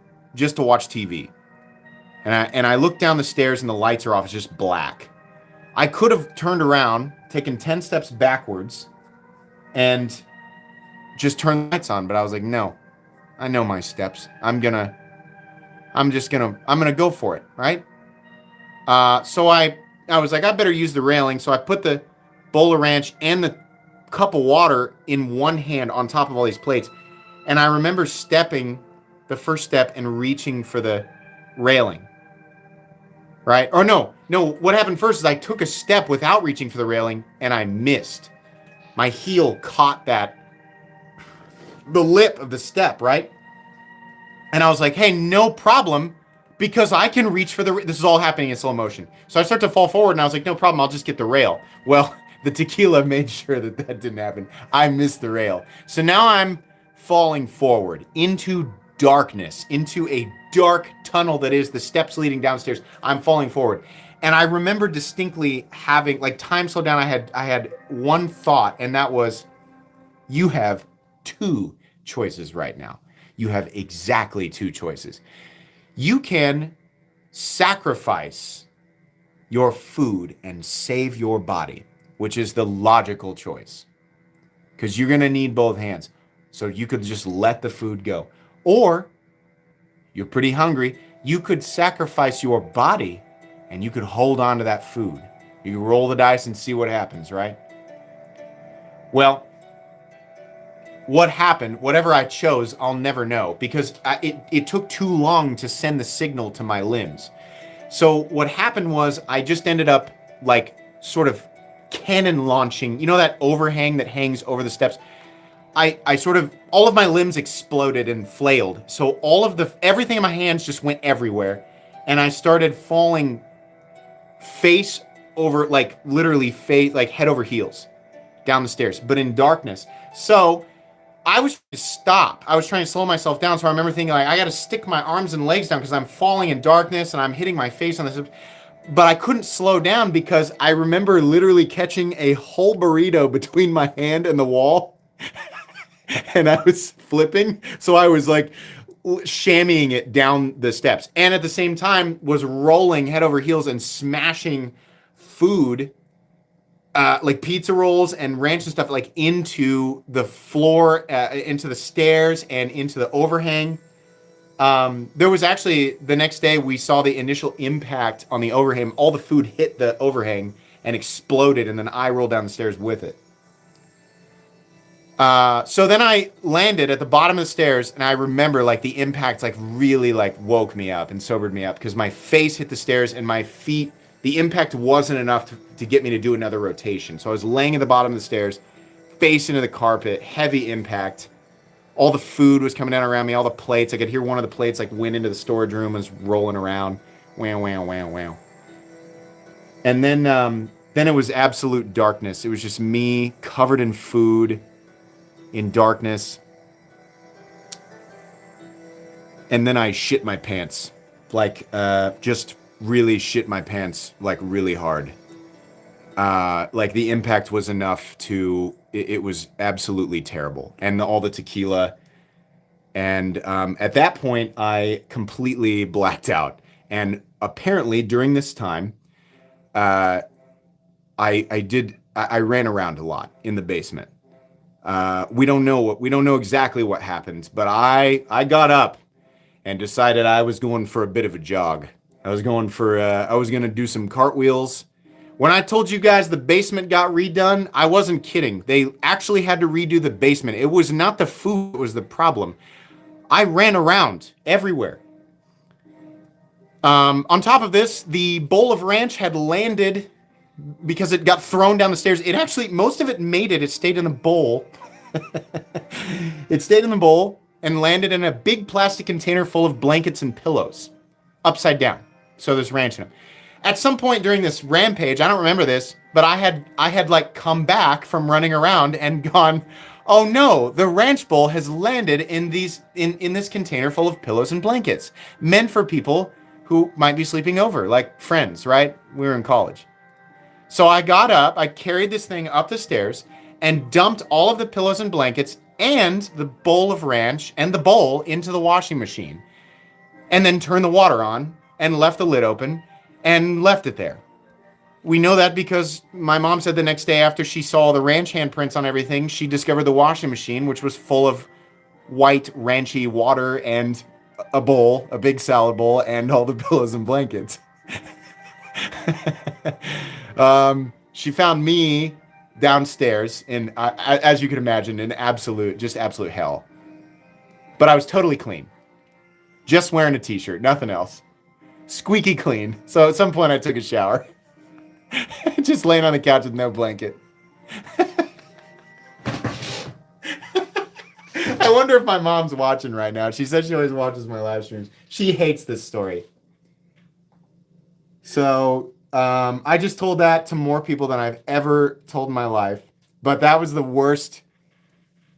watch TV. And I look down the stairs and the lights are off. It's just black. I could have turned around, taken 10 steps backwards, and just turned the lights on. But I was like, no, I know my steps. I'm gonna I'm gonna go for it, right? So I was like, I better use the railing. So I put the bowl of ranch and the cup of water in one hand on top of all these plates. And I remember stepping the first step and reaching for the railing. Right? Or no, what happened first is I took a step without reaching for the railing and I missed. My heel caught the lip of the step, right? And I was like, hey, no problem, because I can reach for this is all happening in slow motion. So I start to fall forward and I was like, no problem, I'll just get the rail. Well, the tequila made sure that didn't happen. I missed the rail. So now I'm falling forward into darkness, into a dark tunnel that is the steps leading downstairs. I'm falling forward. And I remember distinctly having, like, time slowed down. I had one thought, and that was, you have two choices right now. You have exactly two choices. You can sacrifice your food and save your body, which is the logical choice, because you're going to need both hands. So you could just let the food go. Or you're pretty hungry. You could sacrifice your body and you could hold on to that food. You can roll the dice and see what happens, right? Well, what happened, whatever I chose, I'll never know, because it took too long to send the signal to my limbs. So what happened was I just ended up like sort of cannon launching, you know, that overhang that hangs over the steps. I sort of, all of my limbs exploded and flailed. So everything in my hands just went everywhere. And I started falling face over, like literally face, like head over heels down the stairs, but in darkness. So I was trying to stop. I was trying to slow myself down. So I remember thinking, like, I got to stick my arms and legs down because I'm falling in darkness and I'm hitting my face on this. But I couldn't slow down because I remember literally catching a whole burrito between my hand and the wall. And I was flipping. So I was like shammying it down the steps. And at the same time was rolling head over heels and smashing food, like pizza rolls and ranch and stuff, like into the floor, into the stairs and into the overhang. There was actually, the next day we saw the initial impact on the overhang. All the food hit the overhang and exploded, and then I rolled down the stairs with it. So then I landed at the bottom of the stairs, and I remember like the impact like really like woke me up and sobered me up, because my face hit the stairs and my feet, the impact wasn't enough to get me to do another rotation. So I was laying at the bottom of the stairs, face into the carpet, heavy impact. All the food was coming down around me, all the plates. I could hear one of the plates like went into the storage room and was rolling around. Wow, wow, wow, wow. And then it was absolute darkness. It was just me covered in food, in darkness. And then I shit my pants. Like, just really shit my pants, like really hard. Like the impact was enough to, it was absolutely terrible. And all the tequila. And at that point, I completely blacked out. And apparently during this time, I ran around a lot in the basement. We don't know exactly what happened, but I got up and decided I was going for a bit of a jog. I was going to do some cartwheels. When I told you guys the basement got redone, I wasn't kidding. They actually had to redo the basement. It was not the food that was the problem. I ran around everywhere. On top of this, the bowl of ranch had landed because it got thrown down the stairs. It actually, most of it made it. It stayed in the bowl. It stayed in the bowl and landed in a big plastic container full of blankets and pillows, upside down. So there's ranch in them. At some point during this rampage, I don't remember this, but I had like come back from running around and gone, oh no, the ranch bowl has landed in this container full of pillows and blankets, meant for people who might be sleeping over, like friends, right? We were in college. So I got up, I carried this thing up the stairs and dumped all of the pillows and blankets and the bowl of ranch and the bowl into the washing machine, and then turned the water on and left the lid open and left it there. We know that because my mom said the next day after she saw the ranch handprints on everything, she discovered the washing machine, which was full of white ranchy water and a bowl, a big salad bowl, and all the pillows and blankets. She found me downstairs in, as you can imagine, in absolute hell. But I was totally clean. Just wearing a t-shirt, nothing else. Squeaky clean. So at some point I took a shower. Just laying on the couch with no blanket. I wonder if my mom's watching right now. She said she always watches my live streams. She hates this story. So I just told that to more people than I've ever told in my life. But that was the worst.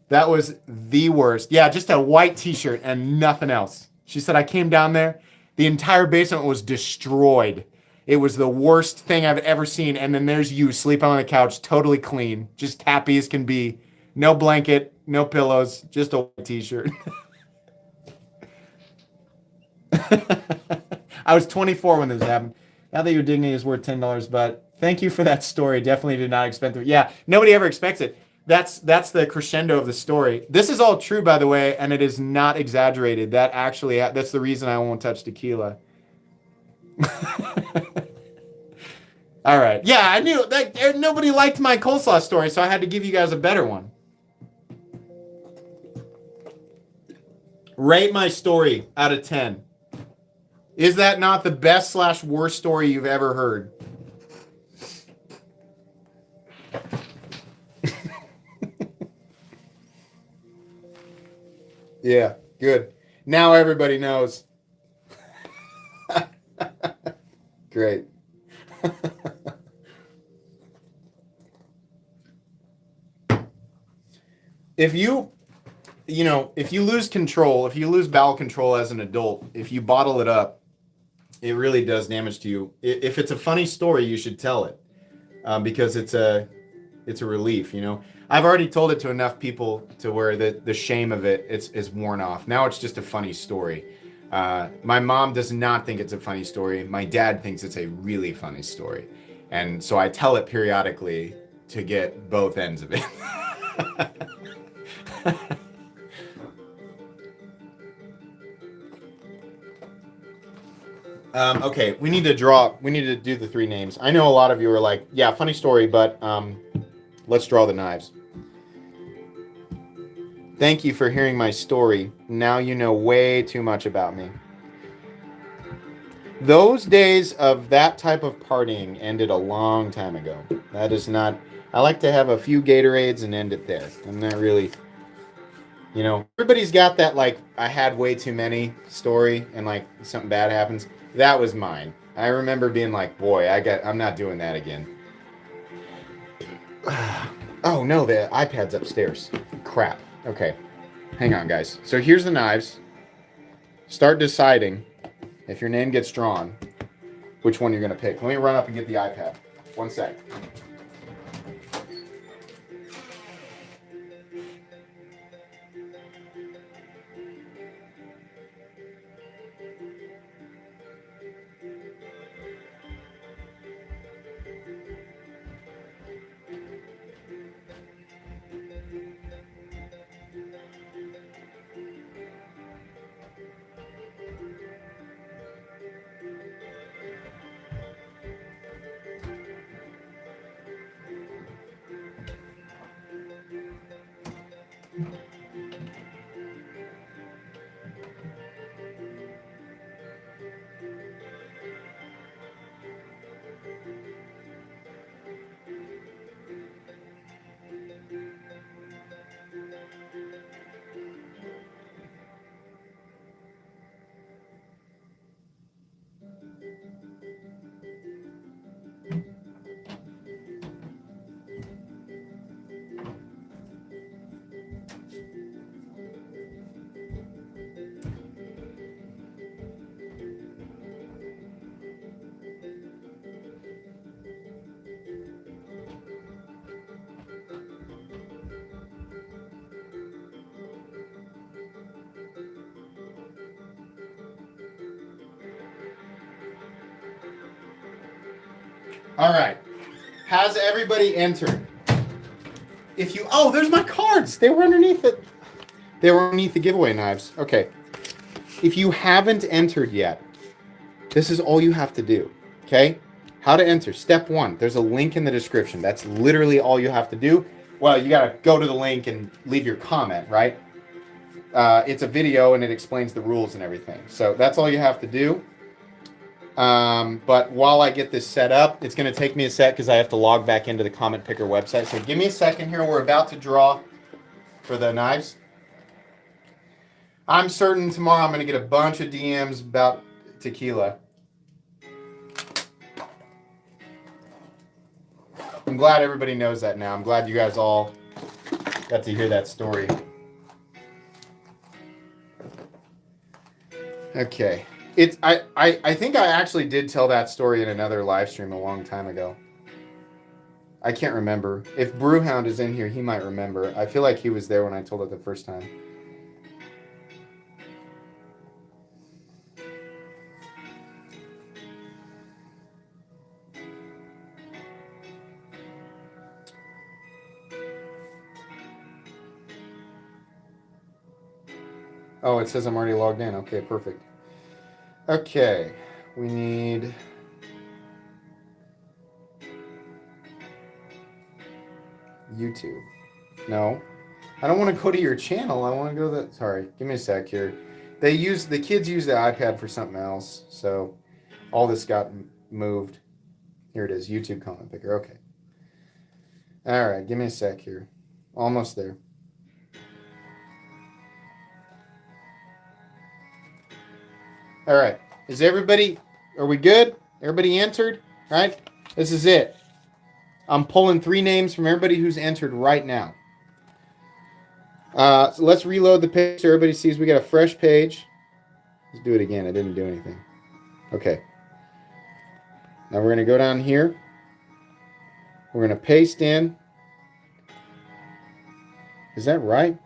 That was the worst. Yeah, just a white t-shirt and nothing else. She said I came down there. The entire basement was destroyed. It was the worst thing I've ever seen. And then there's you sleeping on the couch, totally clean, just happy as can be. No blanket, no pillows, just a white t-shirt. I was 24 when this happened. Now that your dignity is worth $10, but thank you for that story. Definitely did not expect it. Yeah, nobody ever expects it. That's the crescendo of the story. This is all true, by the way, and it is not exaggerated. That's the reason I won't touch tequila. All right. Yeah, I knew that nobody liked my coleslaw story, so I had to give you guys a better one. Rate my story out of 10. Is that not the best / worst story you've ever heard? Yeah, good. Now everybody knows. Great. If you lose control, if you lose bowel control as an adult, if you bottle it up, it really does damage to you. If it's a funny story, you should tell it because it's a relief. I've already told it to enough people to where the shame of it is worn off. Now it's just a funny story. My mom does not think it's a funny story. My dad thinks it's a really funny story. And so I tell it periodically to get both ends of it. Okay, we need to do the 3 names. I know a lot of you are like, yeah, funny story, but let's draw the knives. Thank you for hearing my story. Now you know way too much about me. Those days of that type of partying ended a long time ago. That is not... I like to have a few Gatorades and end it there. I'm not really... everybody's got that, like, I had way too many story and, like, something bad happens. That was mine. I remember being like, boy, I'm not doing that again. Oh, no, the iPad's upstairs. Crap. Okay. Hang on, guys. So here's the knives. Start deciding, if your name gets drawn, which one you're going to pick. Let me run up and get the iPad. 1 sec. All right. Has everybody entered? Oh, there's my cards. They were underneath it. They were underneath the giveaway knives. Okay. If you haven't entered yet, this is all you have to do. Okay? How to enter. Step 1. There's a link in the description. That's literally all you have to do. Well, you got to go to the link and leave your comment, right? It's a video and it explains the rules and everything. So that's all you have to do. But while I get this set up, it's going to take me a sec because I have to log back into the Comment Picker website. So give me a second here. We're about to draw for the knives. I'm certain tomorrow I'm going to get a bunch of DMs about tequila. I'm glad everybody knows that now. I'm glad you guys all got to hear that story. Okay. I think I actually did tell that story in another live stream a long time ago. I can't remember. If Brewhound is in here, he might remember. I feel like he was there when I told it the first time. Oh, it says I'm already logged in. Okay, perfect. Okay, we need... YouTube. No, I don't want to go to your channel. I want to go to the... Sorry, give me a sec here. The kids use the iPad for something else, so all this got moved. Here it is, YouTube Comment Picker. Okay. All right, give me a sec here. Almost there. All right. Is everybody... Are we good? Everybody entered? Right? This is it. I'm pulling 3 names from everybody who's entered right now. So let's reload the page so everybody sees we got a fresh page. Let's do it again. I didn't do anything. Okay. Now we're going to go down here. We're going to paste in. Is that right?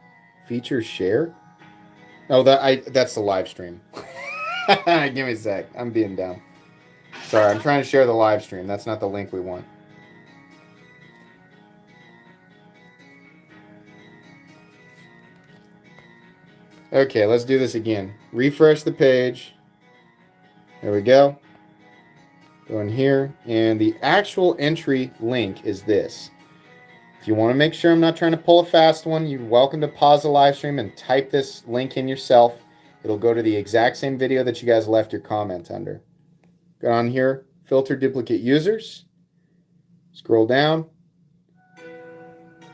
Feature share? Oh, that's the live stream. Give me a sec. I'm being dumb. Sorry, I'm trying to share the live stream. That's not the link we want. Okay, let's do this again. Refresh the page. There we go. Go in here. And the actual entry link is this. If you want to make sure I'm not trying to pull a fast one, you're welcome to pause the live stream and type this link in yourself. It'll go to the exact same video that you guys left your comment under. Go on here. Filter duplicate users. Scroll down.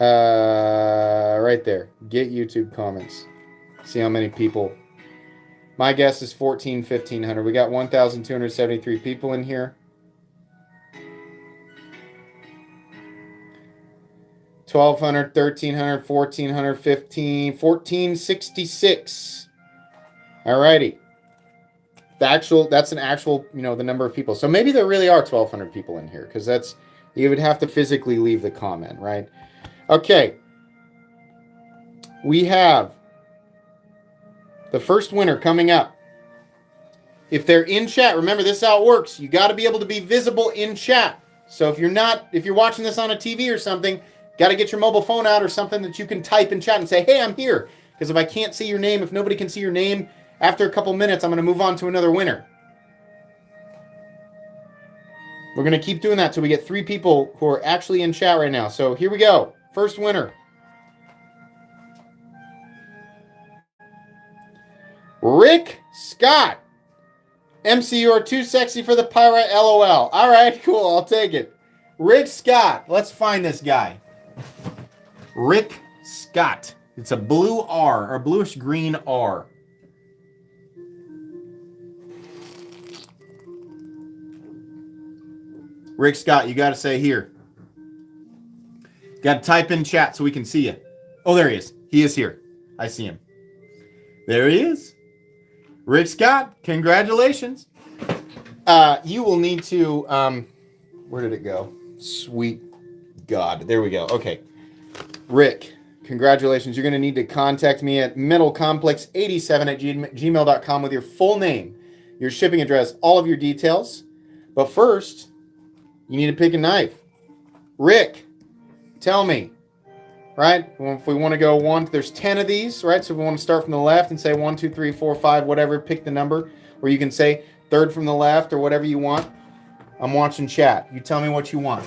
Right there. Get YouTube comments. See how many people. My guess is 1,500. We got 1,273 people in here. 1,200, 1,300, 1,400, 15, 1,466. Alrighty. That's an actual, the number of people. So maybe there really are 1,200 people in here, because you would have to physically leave the comment, right? Okay. We have the first winner coming up. If they're in chat, remember this is how it works. You got to be able to be visible in chat. So if you're watching this on a TV or something, got to get your mobile phone out or something that you can type in chat and say, hey, I'm here. Because if I can't see your name, if nobody can see your name, after a couple minutes, I'm going to move on to another winner. We're going to keep doing that till we get 3 people who are actually in chat right now. So here we go. First winner. Rick Scott. MC, you are too sexy for the pirate, LOL. All right, cool. I'll take it. Rick Scott. Let's find this guy. Rick Scott. It's a blue R, or bluish green R. Rick Scott, you got to say here. Got to type in chat so we can see you. Oh, there he is. He is here. I see him. There he is. Rick Scott, congratulations. You will need to, where did it go? Sweet God. There we go. Okay. Rick, congratulations. You're going to need to contact me at mentalcomplex87@gmail.com with your full name, your shipping address, all of your details. But first, you need to pick a knife. Rick, tell me, right? Well, if we want to go one, there's 10 of these, right? So if we want to start from the left and say 1, 2, 3, 4, 5, whatever, pick the number, or you can say third from the left or whatever you want. I'm watching chat. You tell me what you want.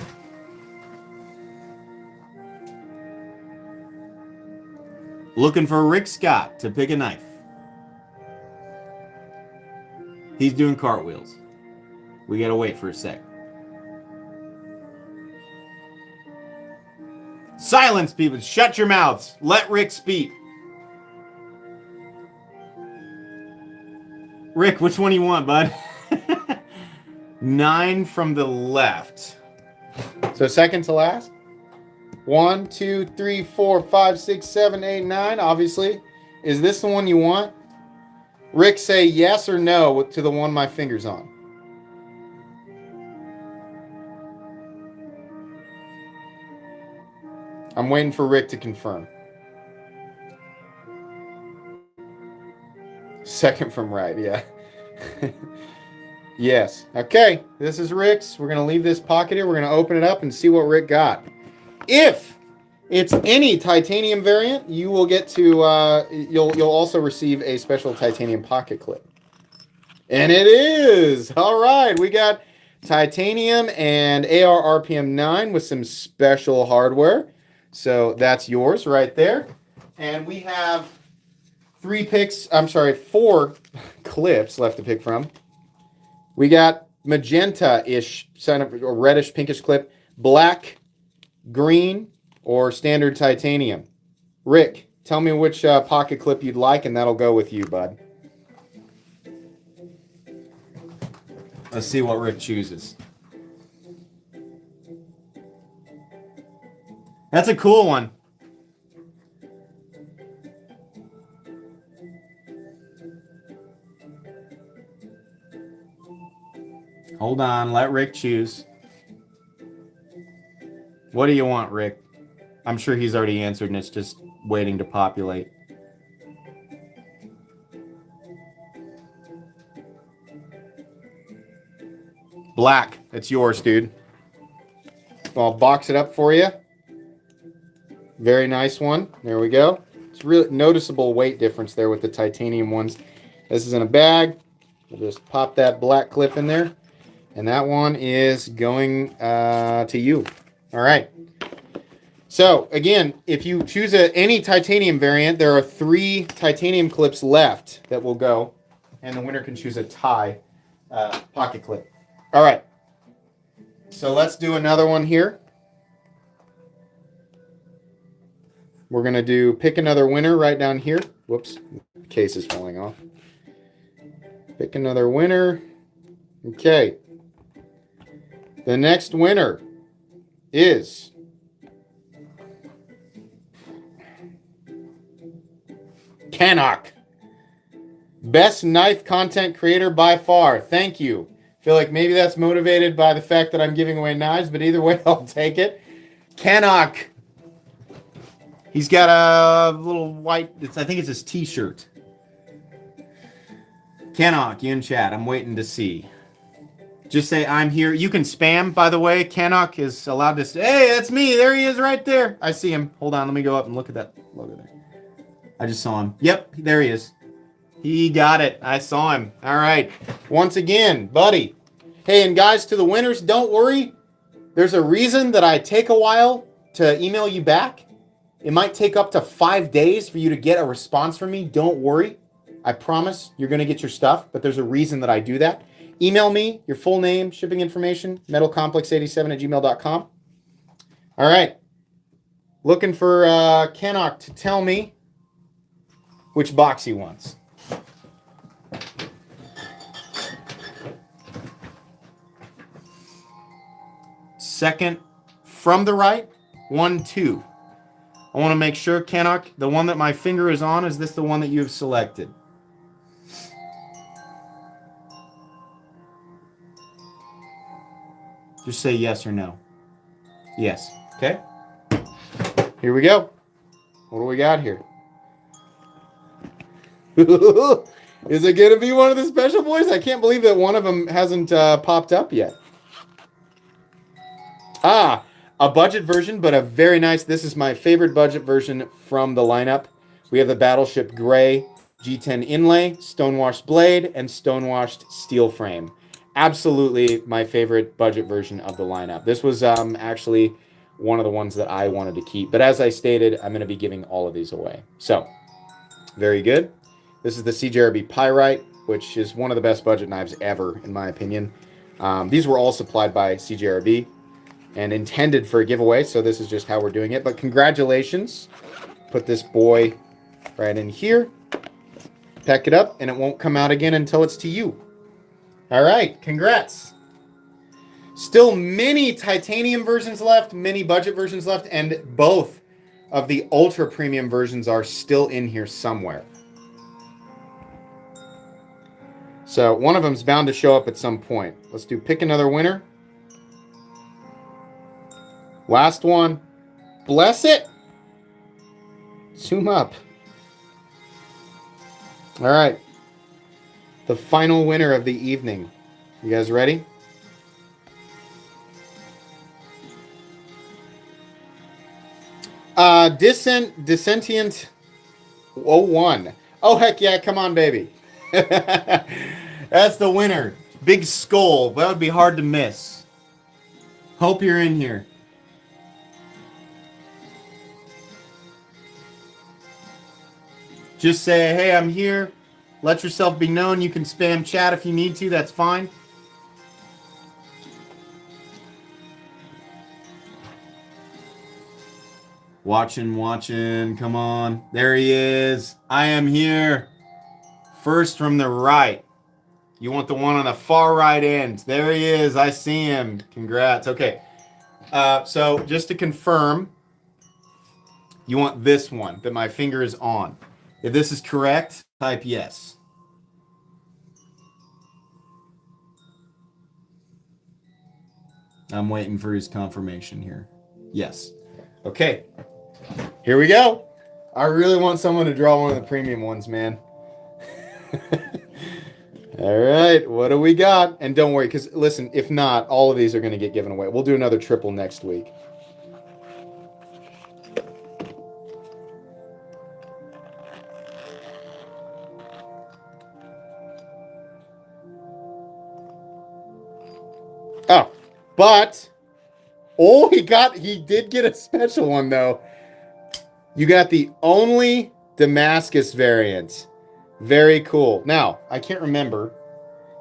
Looking for Rick Scott to pick a knife. He's doing cartwheels. We gotta wait for a sec. Silence, people. Shut your mouths. Let Rick speak. Rick, which one do you want, bud? 9 from the left. So second to last. 1, 2, 3, 4, 5, 6, 7, 8, 9. Obviously. Is this the one you want? Rick, say yes or no to the one my finger's on. I'm waiting for Rick to confirm. Second from right, yeah. Yes. Okay, this is Rick's. We're going to leave this pocket here. We're going to open it up and see what Rick got. If it's any titanium variant, you will get to, you'll also receive a special titanium pocket clip. And it is! All right, we got titanium and AR RPM 9 with some special hardware. So that's yours right there. And we have 4 clips left to pick from. We got magenta-ish, or reddish pinkish clip, black, green, or standard titanium. Rick, tell me which pocket clip you'd like, and that'll go with you, bud. Let's see what Rick chooses. That's a cool one. Hold on, let Rick choose. What do you want, Rick? I'm sure he's already answered and it's just waiting to populate. Black, it's yours, dude. I'll box it up for you. Very nice one. There we go. It's really noticeable weight difference there with the titanium ones. This is in a bag. We'll just pop that black clip in there. And that one is going to you. All right. So, again, if you choose any titanium variant, there are 3 titanium clips left that will go. And the winner can choose a tie pocket clip. All right. So let's do another one here. We're going to do pick another winner right down here. Whoops, the case is falling off. Pick another winner. Okay. The next winner is Canuck. Best knife content creator by far. Thank you. Feel like maybe that's motivated by the fact that I'm giving away knives, but either way, I'll take it. Canuck. He's got a little white, I think it's his t-shirt. Canuck, you in chat. I'm waiting to see. Just say I'm here. You can spam, by the way. Canuck is allowed to say, hey, that's me. There he is right there. I see him. Hold on. Let me go up and look at that logo there. I just saw him. Yep, there he is. He got it. I saw him. All right. Once again, buddy. Hey, and guys, to the winners, don't worry. There's a reason that I take a while to email you back. It might take up to 5 days for you to get a response from me. Don't worry. I promise you're going to get your stuff, but there's a reason that I do that. Email me your full name, shipping information, metalcomplex87@gmail.com. All right. Looking for Canuck to tell me which box he wants. Second from the right, 1, 2. I want to make sure, Canuck, the one that my finger is on, is this the one that you've selected? Just say yes or no. Yes. Okay. Here we go. What do we got here? Is it going to be one of the special boys? I can't believe that one of them hasn't popped up yet. a budget version, but a very nice. This is my favorite budget version from the lineup. We have the Battleship Gray G10 inlay, stonewashed blade, and stonewashed steel frame. Absolutely my favorite budget version of the lineup. This was actually one of the ones that I wanted to keep. But as I stated, I'm going to be giving all of these away. So, very good. This is the CJRB Pyrite, which is one of the best budget knives ever, in my opinion. These were all supplied by CJRB and intended for a giveaway, so this is just how we're doing it. But congratulations. Put this boy right in here. Pack it up, and it won't come out again until it's to you. All right, congrats. Still many titanium versions left, many budget versions left, and both of the ultra premium versions are still in here somewhere. So one of them's bound to show up at some point. Let's do pick another winner. Last one. Bless it. Zoom up. All right. The final winner of the evening. You guys ready? Dissentient 01. Oh, heck yeah. Come on, baby. That's the winner. Big skull. That would be hard to miss. Hope you're in here. Just say, hey, I'm here. Let yourself be known. You can spam chat if you need to. That's fine. Watching. Come on. There he is. I am here. First from the right. You want the one on the far right end. There he is. I see him. Congrats. Okay. So just to confirm, you want this one that my finger is on. If this is correct, type yes. I'm waiting for his confirmation here. Yes. Okay. Here we go. I really want someone to draw one of the premium ones, man. All right. What do we got? And don't worry, because listen, if not, all of these are going to get given away. We'll do another triple next week. Oh, but he did get a special one though. You got the only Damascus variant. Very cool. Now, I can't remember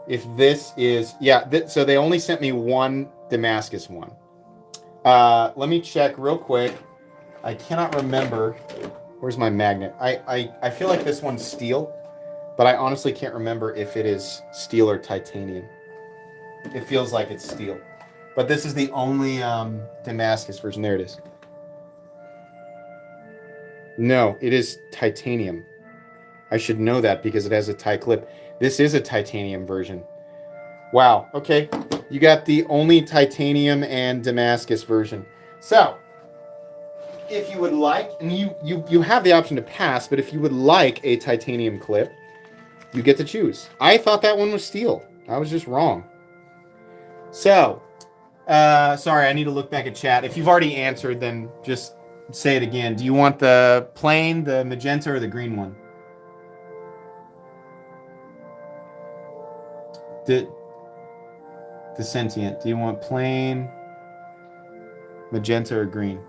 if this is, so they only sent me one Damascus one. Let me check real quick. I cannot remember. Where's my magnet? I feel like this one's steel, but I honestly can't remember if it is steel or titanium. It feels like it's steel. But this is the only Damascus version. There it is. No, it is titanium. I should know that because it has a tie clip. This is a titanium version. Wow. Okay. You got the only titanium and Damascus version. So, if you would like, and you have the option to pass, but if you would like a titanium clip, you get to choose. I thought that one was steel. I was just wrong. So, sorry, I need to look back at chat. If you've already answered, then just say it again. Do you want the plain, the magenta, or the green one? The sentient. Do you want plain, magenta, or green?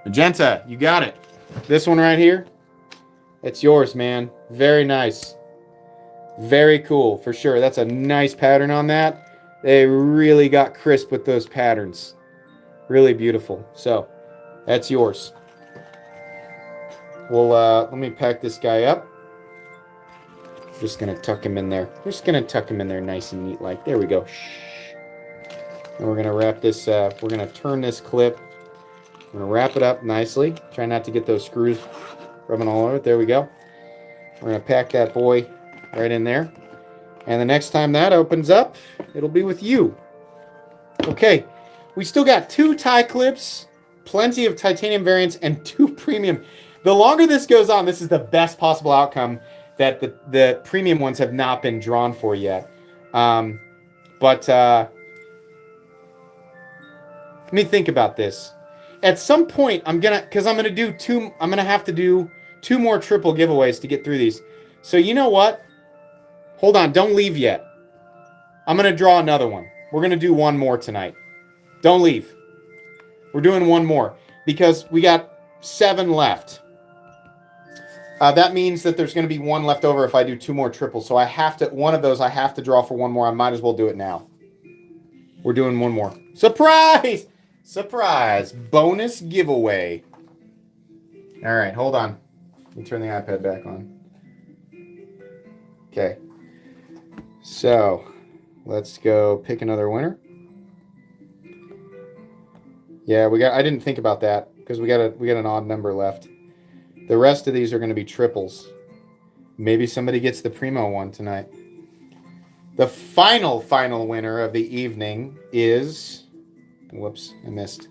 Magenta, you got it. This one right here, it's yours, man. Very nice. Very cool, for sure. That's a nice pattern on that. They really got crisp with those patterns. Really beautiful. So, that's yours. Well, let me pack this guy up. Just gonna tuck him in there. Just gonna tuck him in there nice and neat like. There we go. Shh. And we're gonna wrap this, we're gonna turn this clip. I'm gonna wrap it up nicely. Try not to get those screws rubbing all over it. There we go. We're gonna pack that boy right in there. And the next time that opens up, it'll be with you. Okay, we still got 2 tie clips, plenty of titanium variants, and 2 premium. The longer this goes on, this is the best possible outcome that the premium ones have not been drawn for yet. But let me think about this. At some point, I'm gonna have to do 2 more triple giveaways to get through these. So you know what? Hold on, don't leave yet. I'm gonna draw another one. We're gonna do one more tonight. Don't leave. We're doing one more because we got 7 left. That means that there's going to be 1 left over if I do 2 more triples. So one of those I have to draw for 1 more. I might as well do it now. We're doing 1 more. Surprise! Surprise! Bonus giveaway. All right, hold on. Let me turn the iPad back on. Okay. So, let's go pick another winner. Yeah, I didn't think about that because we got an odd number left. The rest of these are going to be triples. Maybe somebody gets the primo one tonight. The final winner of the evening is... Whoops, I missed.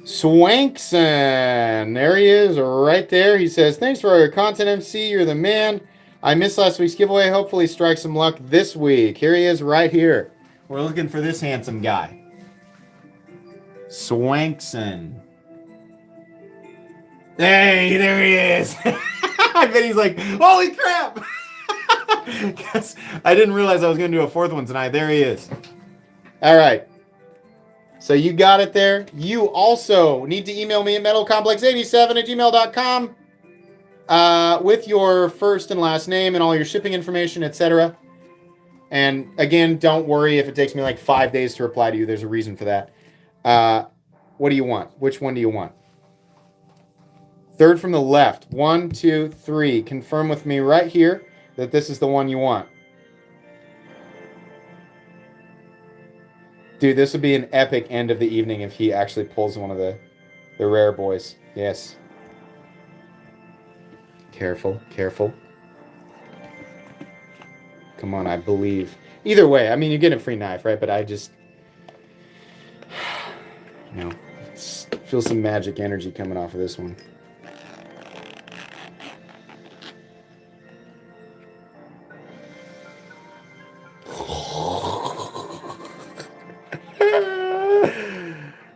Swankson. There he is, right there. He says, thanks for all your content, MC. You're the man. I missed last week's giveaway. Hopefully strike some luck this week. Here he is right here. We're looking for this handsome guy. Swankson. Hey, there he is. I bet he's like, holy crap. I didn't realize I was going to do a 4th one tonight. There he is. All right. So you got it there. You also need to email me at metalcomplex87@gmail.com with your first and last name and all your shipping information, etc. And again, don't worry if it takes me like 5 days to reply to you. There's a reason for that. What do you want? Which one do you want? 3rd from the left. 1, 2, 3. Confirm with me right here that this is the one you want. Dude, this would be an epic end of the evening if he actually pulls one of the rare boys. Yes. Careful, careful. Come on, I believe. Either way, I mean, you get a free knife, right? But I just... You know, feel some magic energy coming off of this one.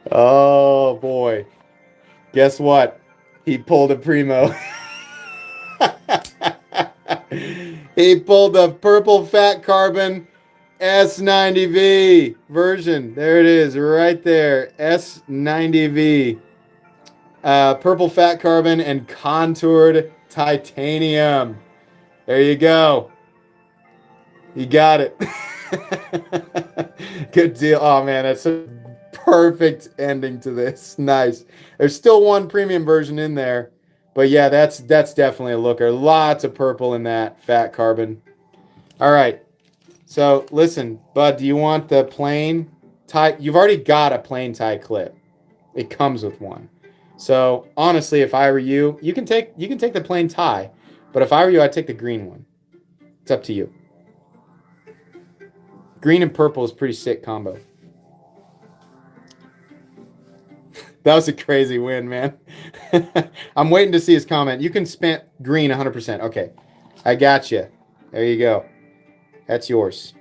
Oh, boy. Guess what? He pulled a primo. He pulled the purple fat carbon S90V version. There it is, right there. S90V. Purple fat carbon and contoured titanium. There you go. You got it. Good deal. Oh, man, that's a perfect ending to this. Nice. There's still one premium version in there. But yeah, that's definitely a looker. Lots of purple in that fat carbon. All right. So listen, bud, do you want the plain tie? You've already got a plain tie clip. It comes with one. So honestly, if I were you, you can take the plain tie, but if I were you, I'd take the green one. It's up to you. Green and purple is a pretty sick combo. That was a crazy win, man. I'm waiting to see his comment. You can spend green 100%. Okay. I got you. There you go. That's yours.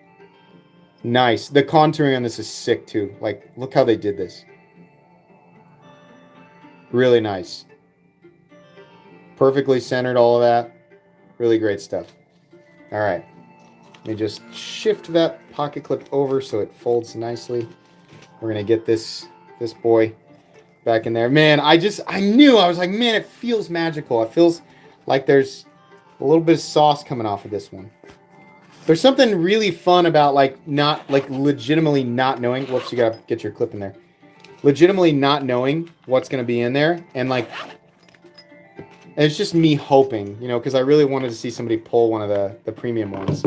Nice. The contouring on this is sick, too. Like, look how they did this. Really nice. Perfectly centered, all of that. Really great stuff. All right. Let me just shift that pocket clip over so it folds nicely. We're going to get this boy back in there. Man, I knew. I was like, man, it feels magical. It feels like there's a little bit of sauce coming off of this one. There's something really fun about legitimately not knowing. Whoops, you gotta get your clip in there. Legitimately not knowing what's gonna be in there, and it's just me hoping, because I really wanted to see somebody pull one of the premium ones.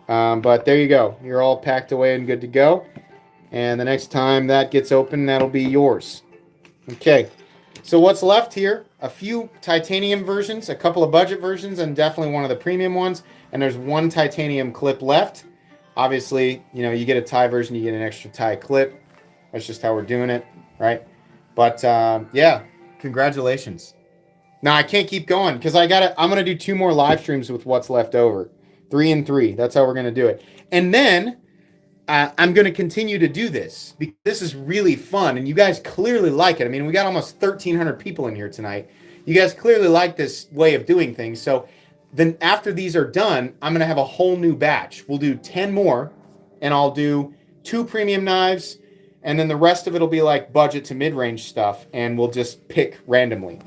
But there you go. You're all packed away and good to go. And the next time that gets open, that'll be yours. Okay. So what's left here? A few titanium versions, a couple of budget versions, and definitely one of the premium ones. And there's one titanium clip left. Obviously, you get a tie version, you get an extra tie clip. That's just how we're doing it, right? But yeah, congratulations. No, I can't keep going because I'm gonna do 2 more live streams with what's left over. 3 and 3. That's how we're gonna do it. And then I'm gonna continue to do this because this is really fun, and you guys clearly like it. I mean, we got almost 1,300 people in here tonight. You guys clearly like this way of doing things. So then after these are done, I'm gonna have a whole new batch. We'll do 10 more, and I'll do 2 premium knives, and then the rest of it'll be like budget to mid-range stuff, and we'll just pick randomly.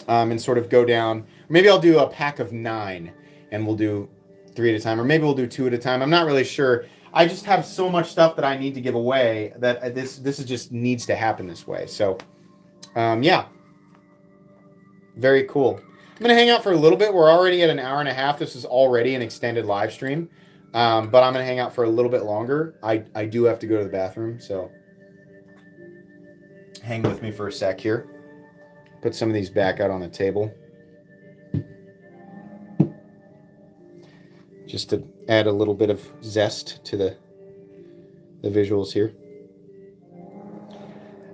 And sort of go down. Maybe I'll do a pack of 9 and we'll do 3 at a time, or maybe we'll do 2 at a time. I'm not really sure. I just have so much stuff that I need to give away that this is just needs to happen this way. So, yeah, very cool. I'm gonna hang out for a little bit. We're already at an hour and a half. This is already an extended live stream, but I'm gonna hang out for a little bit longer. I do have to go to the bathroom, so hang with me for a sec here. Put some of these back out on the table. Just to add a little bit of zest to the visuals here.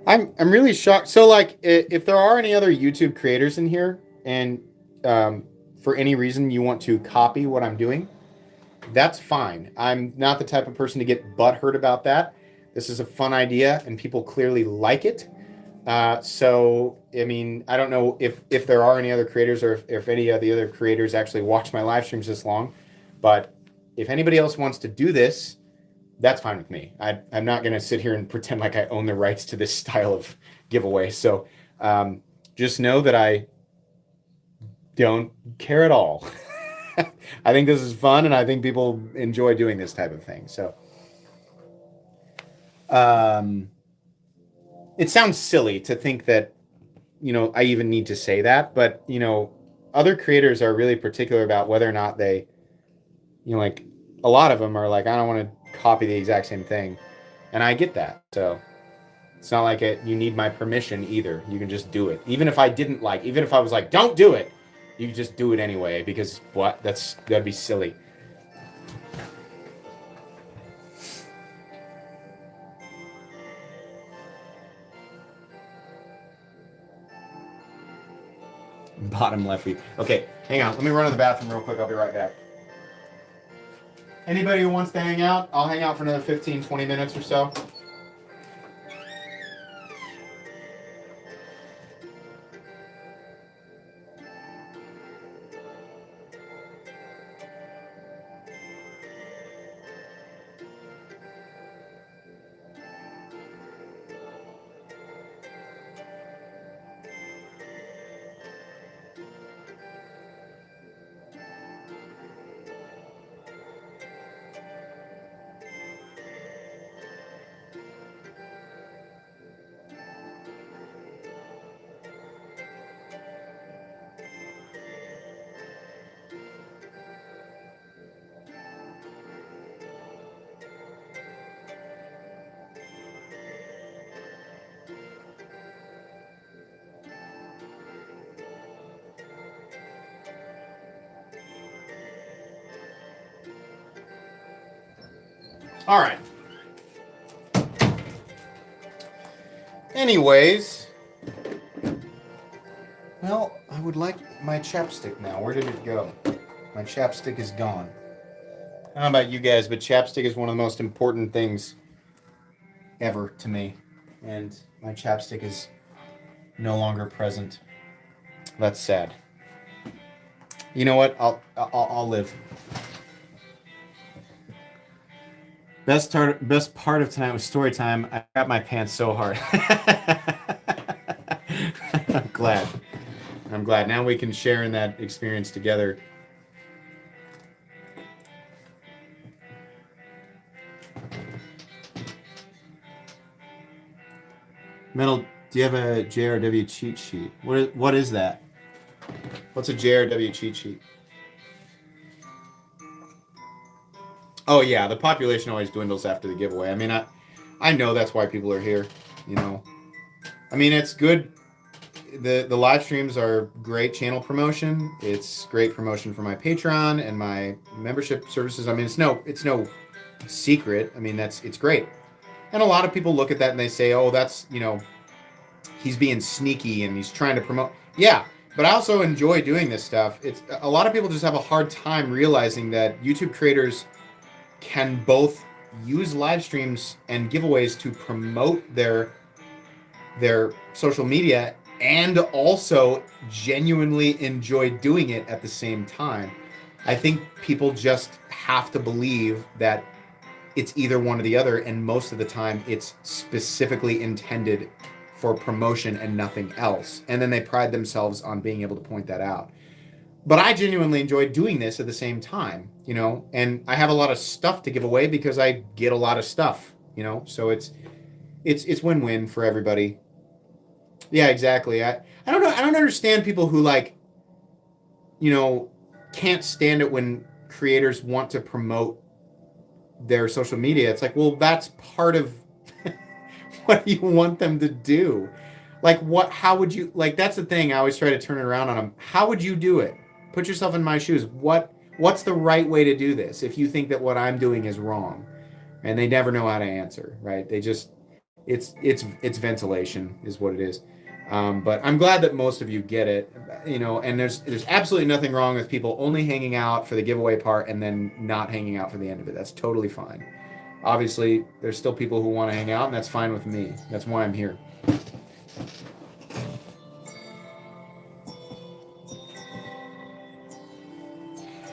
I'm really shocked. So like if there are any other YouTube creators in here and for any reason you want to copy what I'm doing, that's fine. I'm not the type of person to get butthurt about that. This is a fun idea and people clearly like it. So, I mean, I don't know if there are any other creators or if any of the other creators actually watch my live streams this long, but if anybody else wants to do this, that's fine with me. I'm not going to sit here and pretend like I own the rights to this style of giveaway. So, just know that I don't care at all. I think this is fun and I think people enjoy doing this type of thing. So, it sounds silly to think that, I even need to say that, but, other creators are really particular about whether or not they, like a lot of them are like, I don't want to copy the exact same thing. And I get that. So it's not like you need my permission either. You can just do it. Even if I was like, don't do it, you can just do it anyway, because that'd be silly. Bottom left feet. Okay, hang on. Let me run to the bathroom real quick. I'll be right back. Anybody who wants to hang out, I'll hang out for another 15, 20 minutes or so. All right. Anyways, well, I would like my chapstick now. Where did it go? My chapstick is gone. I don't know about you guys, but chapstick is one of the most important things ever to me. And my chapstick is no longer present. That's sad. You know what? I'll live. Best part of tonight was story time. I got my pants so hard. I'm glad. Now we can share in that experience together. Metal, do you have a JRW cheat sheet? What is that? What's a JRW cheat sheet? Oh yeah, the population always dwindles after the giveaway. I mean, I know that's why people are here. I mean, it's good. The live streams are great channel promotion. It's great promotion for my Patreon and my membership services. I mean, it's no secret. I mean, it's great. And a lot of people look at that and they say, "Oh, that's he's being sneaky and he's trying to promote." Yeah, But I also enjoy doing this stuff. It's a lot of people just have a hard time realizing that YouTube creators can both use live streams and giveaways to promote their social media and also genuinely enjoy doing it at the same time. I think people just have to believe that it's either one or the other, and most of the time it's specifically intended for promotion and nothing else. And then they pride themselves on being able to point that out. But I genuinely enjoy doing this at the same time, and I have a lot of stuff to give away because I get a lot of stuff, so it's win-win for everybody. Yeah, exactly. I don't know. I don't understand people who can't stand it when creators want to promote their social media. It's like, well, that's part of what you want them to do. Like, how would you, that's the thing. I always try to turn it around on them. How would you do it? Put yourself in my shoes. What's the right way to do this if you think that what I'm doing is wrong? And they never know how to answer, right? They just, it's ventilation is what it is. But I'm glad that most of you get it, and there's absolutely nothing wrong with people only hanging out for the giveaway part and then not hanging out for the end of it. That's totally fine. Obviously, there's still people who want to hang out, and that's fine with me. That's why I'm here.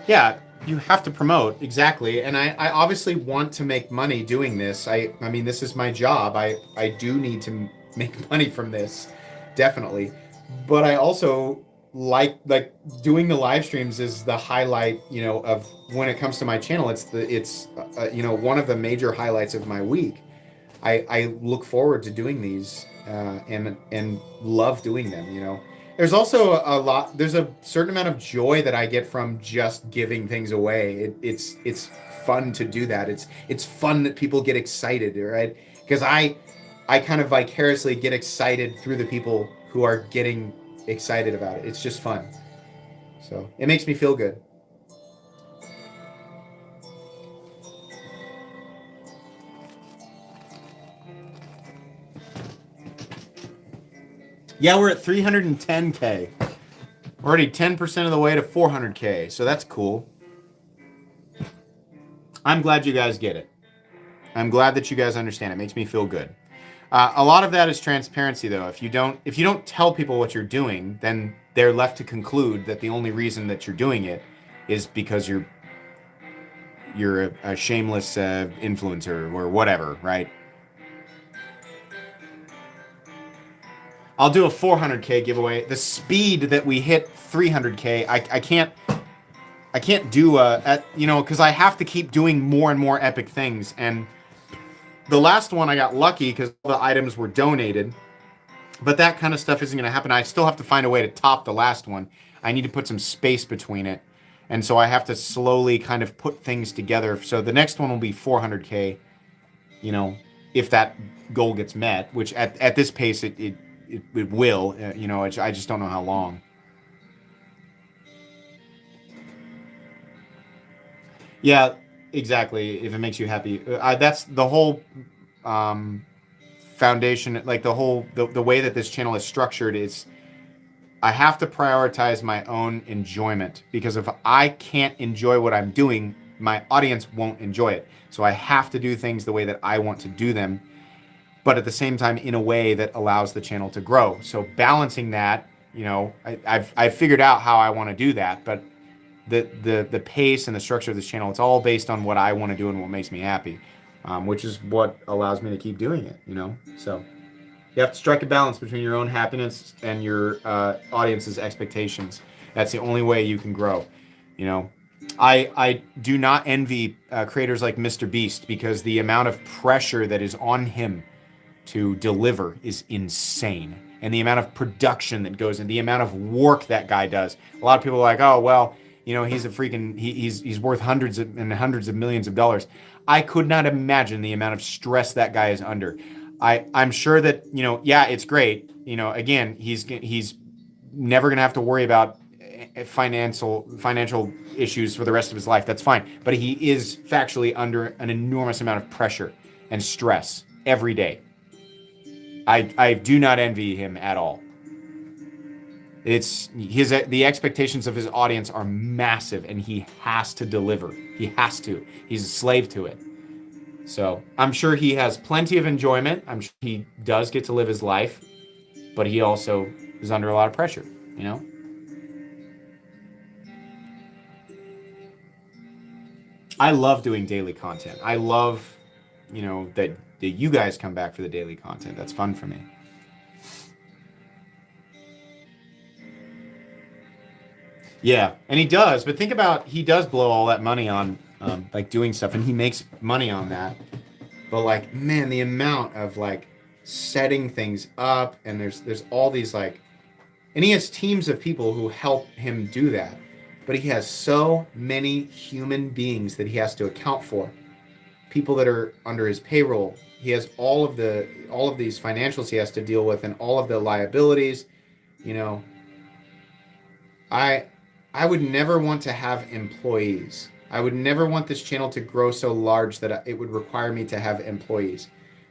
Yeah, you have to promote, exactly. And I obviously want to make money doing this. I mean, this is my job. I do need to make money from this, definitely. But I also like doing the live streams is the highlight, of when it comes to my channel. It's one of the major highlights of my week. I look forward to doing these and love doing them. There's also there's a certain amount of joy that I get from just giving things away. It's fun to do that. It's fun that people get excited, right? Because I kind of vicariously get excited through the people who are getting excited about it. It's just fun. So it makes me feel good. Yeah, we're at 310K. Already 10% of the way to 400K. So that's cool. I'm glad you guys get it. I'm glad that you guys understand. It makes me feel good. A lot of that is transparency, though. If you don't tell people what you're doing, then they're left to conclude that the only reason that you're doing it is because you're a shameless influencer or whatever, right? I'll do a 400K giveaway. The speed that we hit 300K, I can't do because I have to keep doing more and more epic things. And the last one I got lucky because the items were donated, but that kind of stuff isn't going to happen. I still have to find a way to top the last one. I need to put some space between it. And so I have to slowly kind of put things together. So the next one will be 400K, if that goal gets met, which at this pace, it will, I just don't know how long. Yeah, exactly. If it makes you happy, that's the whole foundation. Like the way that this channel is structured is, I have to prioritize my own enjoyment, because if I can't enjoy what I'm doing, my audience won't enjoy it. So I have to do things the way that I want to do them, but at the same time in a way that allows the channel to grow. So balancing that, I've figured out how I want to do that, but the pace and the structure of this channel, it's all based on what I want to do and what makes me happy, which is what allows me to keep doing it, So you have to strike a balance between your own happiness and your audience's expectations. That's the only way you can grow, I do not envy creators like Mr. Beast, because the amount of pressure that is on him to deliver is insane. And the amount of production that goes in, the amount of work that guy does. A lot of people are like, oh, well, he's a freaking, he's worth hundreds and hundreds of millions of dollars. I could not imagine the amount of stress that guy is under. I'm sure that, it's great. Again, he's never going to have to worry about financial issues for the rest of his life. That's fine. But he is factually under an enormous amount of pressure and stress every day. I do not envy him at all. It's the expectations of his audience are massive, and he has to deliver. He has to. He's a slave to it. So I'm sure he has plenty of enjoyment. I'm sure he does get to live his life, but he also is under a lot of pressure, you know? I love doing daily content. I love, that you guys come back for the daily content. That's fun for me. Yeah, and he does. But think about, he does blow all that money on like doing stuff, and he makes money on that. But like, man, the amount of like setting things up, and there's all these like, and he has teams of people who help him do that. But he has so many human beings that he has to account for. People that are under his payroll. He has all of these financials he has to deal with, and all of the liabilities. You know, I I would never want to have employees. I would never want this channel to grow so large that it would require me to have employees,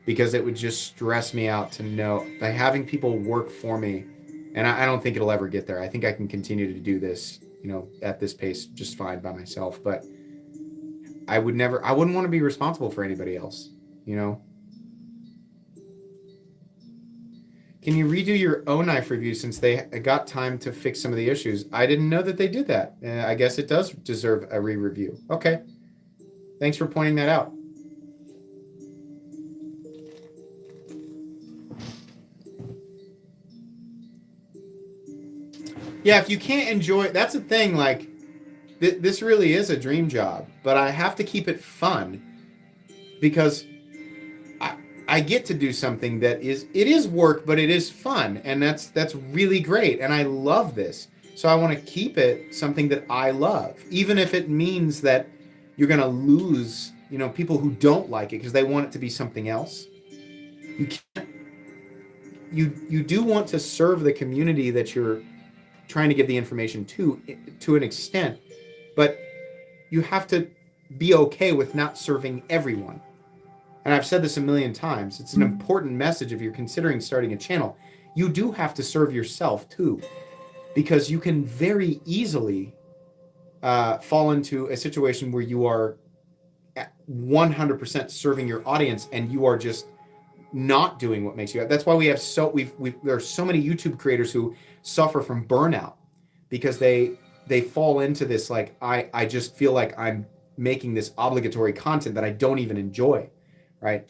because it would just stress me out to know by having people work for me. And I don't think it'll ever get there. I think I can continue to do this, at this pace just fine by myself. But I wouldn't want to be responsible for anybody else, you know? Can you redo your O-Knife review since they got time to fix some of the issues? I didn't know that they did that. I guess it does deserve a re-review. Okay. Thanks for pointing that out. Yeah, if you can't enjoy it, that's the thing. Like, this really is a dream job, but I have to keep it fun, because I get to do something that it is work, but it is fun, and that's really great, and I love this. So I want to keep it something that I love, even if it means that you're going to lose, people who don't like it because they want it to be something else. You can't. You do want to serve the community that you're trying to give the information to an extent, but you have to be okay with not serving everyone. And I've said this a million times. It's an important message if you're considering starting a channel. You do have to serve yourself too, because you can very easily fall into a situation where you are 100% serving your audience and you are just not doing what makes you happy. That's why we have there are so many YouTube creators who suffer from burnout, because they fall into this, like, I just feel like I'm making this obligatory content that I don't even enjoy, right?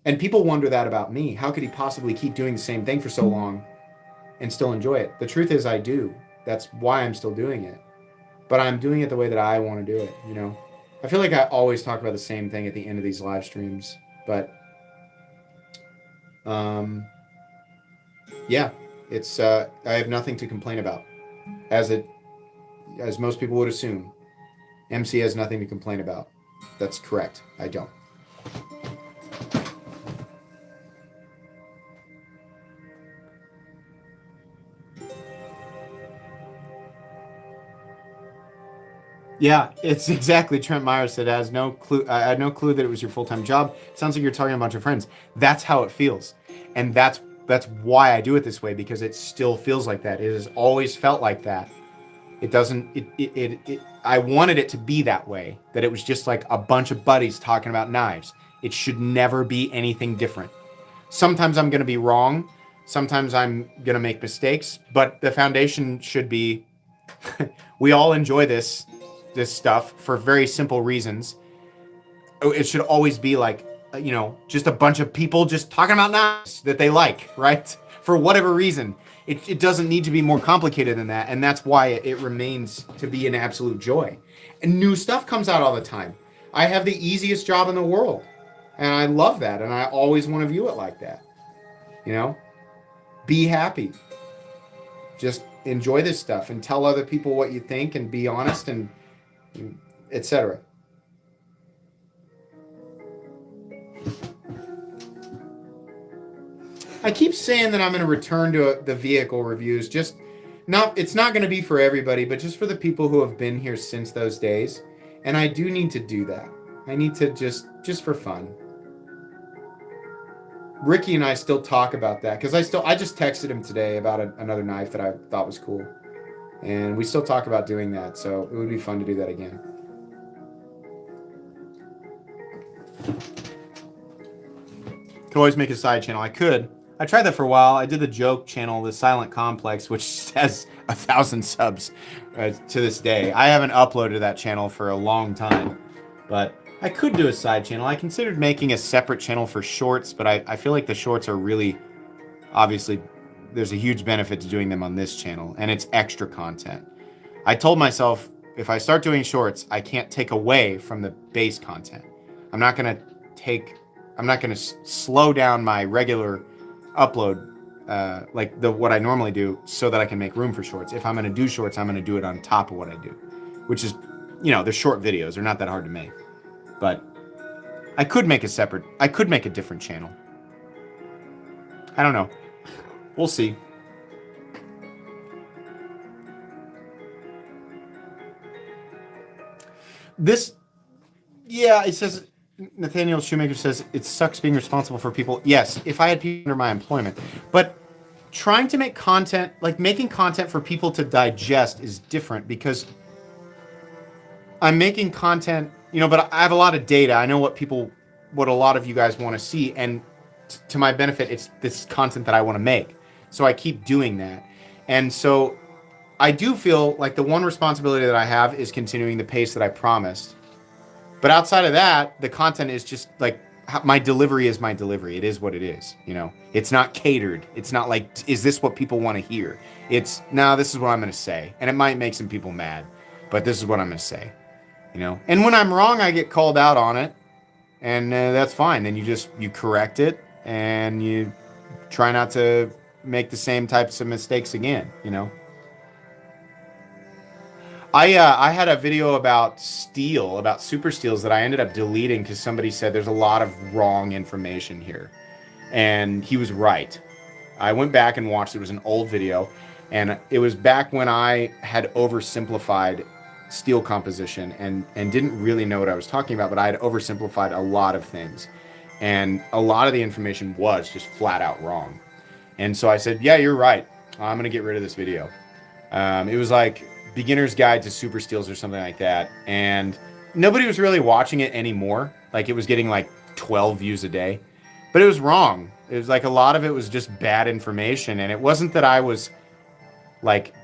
And people wonder that about me. How could he possibly keep doing the same thing for so long and still enjoy it? The truth is I do. That's why I'm still doing it. But I'm doing it the way that I want to do it, I feel like I always talk about the same thing at the end of these live streams, but yeah, it's I have nothing to complain about, as most people would assume. MC has nothing to complain about. That's correct. I don't. Yeah, it's exactly. Trent Meyer said, I had no clue that it was your full-time job. It sounds like you're talking to a bunch of friends. That's how it feels. And that's why I do it this way, because it still feels like that. It has always felt like that. It doesn't, I wanted it to be that way, that it was just like a bunch of buddies talking about knives. It should never be anything different. Sometimes I'm going to be wrong. Sometimes I'm going to make mistakes, but the foundation should be, we all enjoy this stuff for very simple reasons. It should always be like, just a bunch of people just talking about knives that they like, right? For whatever reason. It doesn't need to be more complicated than that. And that's why it remains to be an absolute joy. And new stuff comes out all the time. I have the easiest job in the world. And I love that. And I always want to view it like that. Be happy. Just enjoy this stuff and tell other people what you think and be honest and etc. I keep saying that I'm going to return to the vehicle reviews. It's not going to be for everybody, but just for the people who have been here since those days. And I do need to do that. I need to just for fun. Ricky and I still talk about that because I just texted him today about another knife that I thought was cool, and we still talk about doing that. So it would be fun to do that again. Could always make a side channel. I could. I tried that for a while. I did the joke channel, the Silent Complex, which has 1,000 subs to this day. I haven't uploaded that channel for a long time, but I could do a side channel. I considered making a separate channel for shorts, but I feel like the shorts are really, obviously, there's a huge benefit to doing them on this channel, and it's extra content. I told myself, if I start doing shorts, I can't take away from the base content. I'm not going to slow down my regular upload, like what I normally do, so that I can make room for shorts. If I'm going to do shorts, I'm going to do it on top of what I do, which is, they're short videos. They're not that hard to make. But I could make a different channel. I don't know. We'll see. It says, Nathaniel Shoemaker says, it sucks being responsible for people. Yes, if I had people under my employment. But trying to make content, like making content for people to digest is different because I'm making content, but I have a lot of data. I know what a lot of you guys want to see. And to my benefit, it's this content that I want to make. So I keep doing that. And so I do feel like the one responsibility that I have is continuing the pace that I promised. But outside of that, the content is just like my delivery is my delivery. It is what it is. It's not catered. It's not like, is this what people want to hear? It's, no, this is what I'm going to say. And it might make some people mad, but this is what I'm going to say. And when I'm wrong, I get called out on it, and that's fine. Then you correct it, and you try not to make the same types of mistakes again. I had a video about super steels that I ended up deleting because somebody said there's a lot of wrong information here, and he was right. I went back and watched. It was an old video, and it was back when I had oversimplified steel composition and didn't really know what I was talking about, but I had oversimplified a lot of things, and a lot of the information was just flat out wrong. And so I said, yeah, you're right, I'm gonna get rid of this video. It was like Beginner's Guide to Super Steels or something like that, and nobody was really watching it anymore. Like, it was getting like 12 views a day, but it was wrong. It was like a lot of it was just bad information, and it wasn't that I was like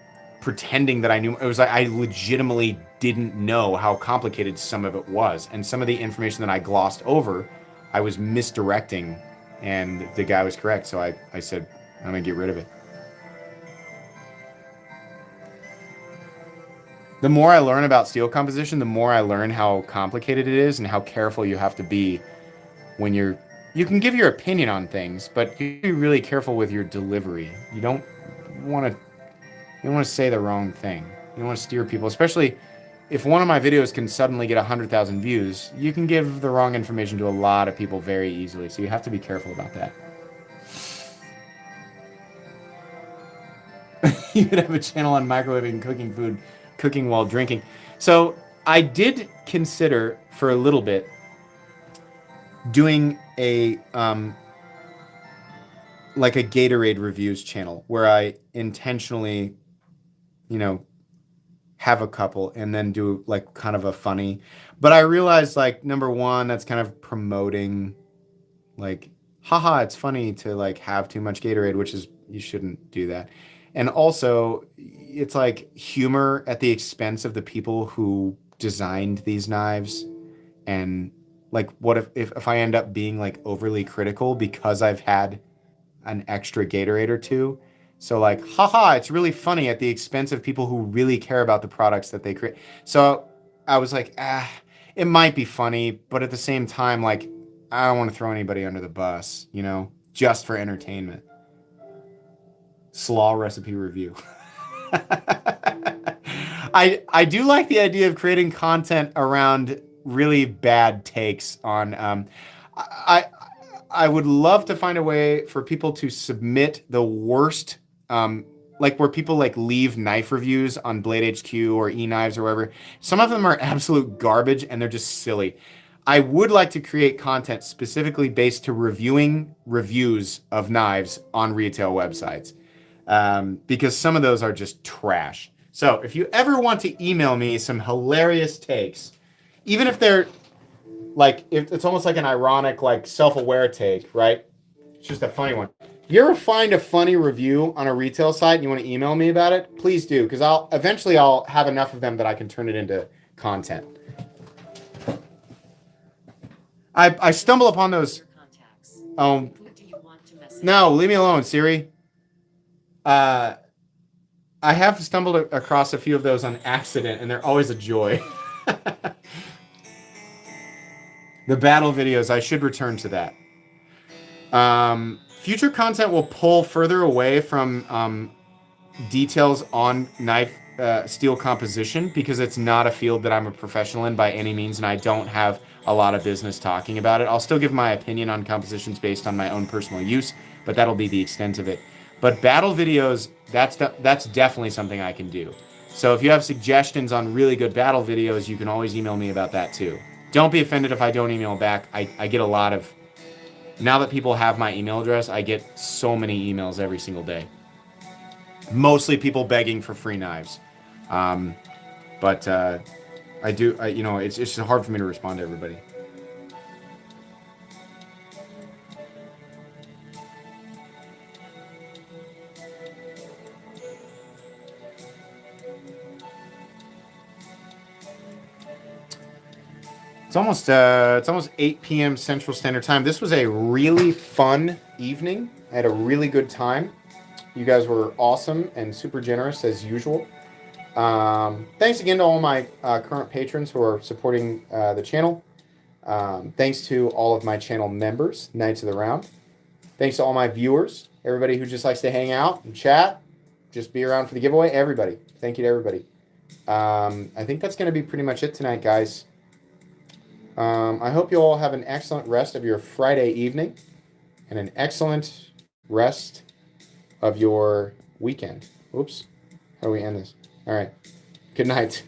pretending that I knew. It was like I legitimately didn't know how complicated some of it was, and some of the information that I glossed over, I was misdirecting, and the guy was correct. So I said, I'm gonna get rid of it. The more I learn about steel composition, the more I learn how complicated it is and how careful you have to be when you can give your opinion on things, but you be really careful with your delivery. You don't want to say the wrong thing. You don't want to steer people, especially if one of my videos can suddenly get 100,000 views. You can give the wrong information to a lot of people very easily, so you have to be careful about that. You could have a channel on microwaving, cooking food, cooking while drinking. So I did consider for a little bit doing a like a Gatorade reviews channel where I intentionally, have a couple and then do like kind of a funny. But I realized, like, number one, that's kind of promoting like, haha, it's funny to like have too much Gatorade, which is, you shouldn't do that. And also, it's like humor at the expense of the people who designed these knives. And like, what if I end up being like overly critical because I've had an extra Gatorade or two? So like, haha, it's really funny at the expense of people who really care about the products that they create. So I was like, it might be funny, but at the same time, like, I don't want to throw anybody under the bus, just for entertainment. Slaw recipe review. I do like the idea of creating content around really bad takes on. I would love to find a way for people to submit the worst, like where people like leave knife reviews on Blade HQ or eKnives or wherever. Some of them are absolute garbage and they're just silly. I would like to create content specifically based to reviewing reviews of knives on retail websites, because some of those are just trash. So if you ever want to email me some hilarious takes, even if they're like, if it's almost like an ironic, like self-aware take, right? It's just a funny one. You ever find a funny review on a retail site and you want to email me about it? Please do, because I'll have enough of them that I can turn it into content. I stumble upon those. Oh, no, leave me alone, Siri. I have stumbled across a few of those on accident, and they're always a joy. The battle videos, I should return to that. Future content will pull further away from details on knife steel composition, because it's not a field that I'm a professional in by any means, and I don't have a lot of business talking about it. I'll still give my opinion on compositions based on my own personal use, but that'll be the extent of it. But battle videos, that's definitely something I can do. So if you have suggestions on really good battle videos, you can always email me about that too. Don't be offended if I don't email back. I get a lot of... Now that people have my email address, I get so many emails every single day. Mostly people begging for free knives. But it's just hard for me to respond to everybody. It's almost 8 p.m. Central Standard Time. This was a really fun evening. I had a really good time. You guys were awesome and super generous as usual. Thanks again to all my current patrons who are supporting the channel. Thanks to all of my channel members, Knights of the Round. Thanks to all my viewers, everybody who just likes to hang out and chat, just be around for the giveaway. Everybody, thank you to everybody. I think that's going to be pretty much it tonight, guys. I hope you all have an excellent rest of your Friday evening and an excellent rest of your weekend. Oops. How do we end this? All right. Good night.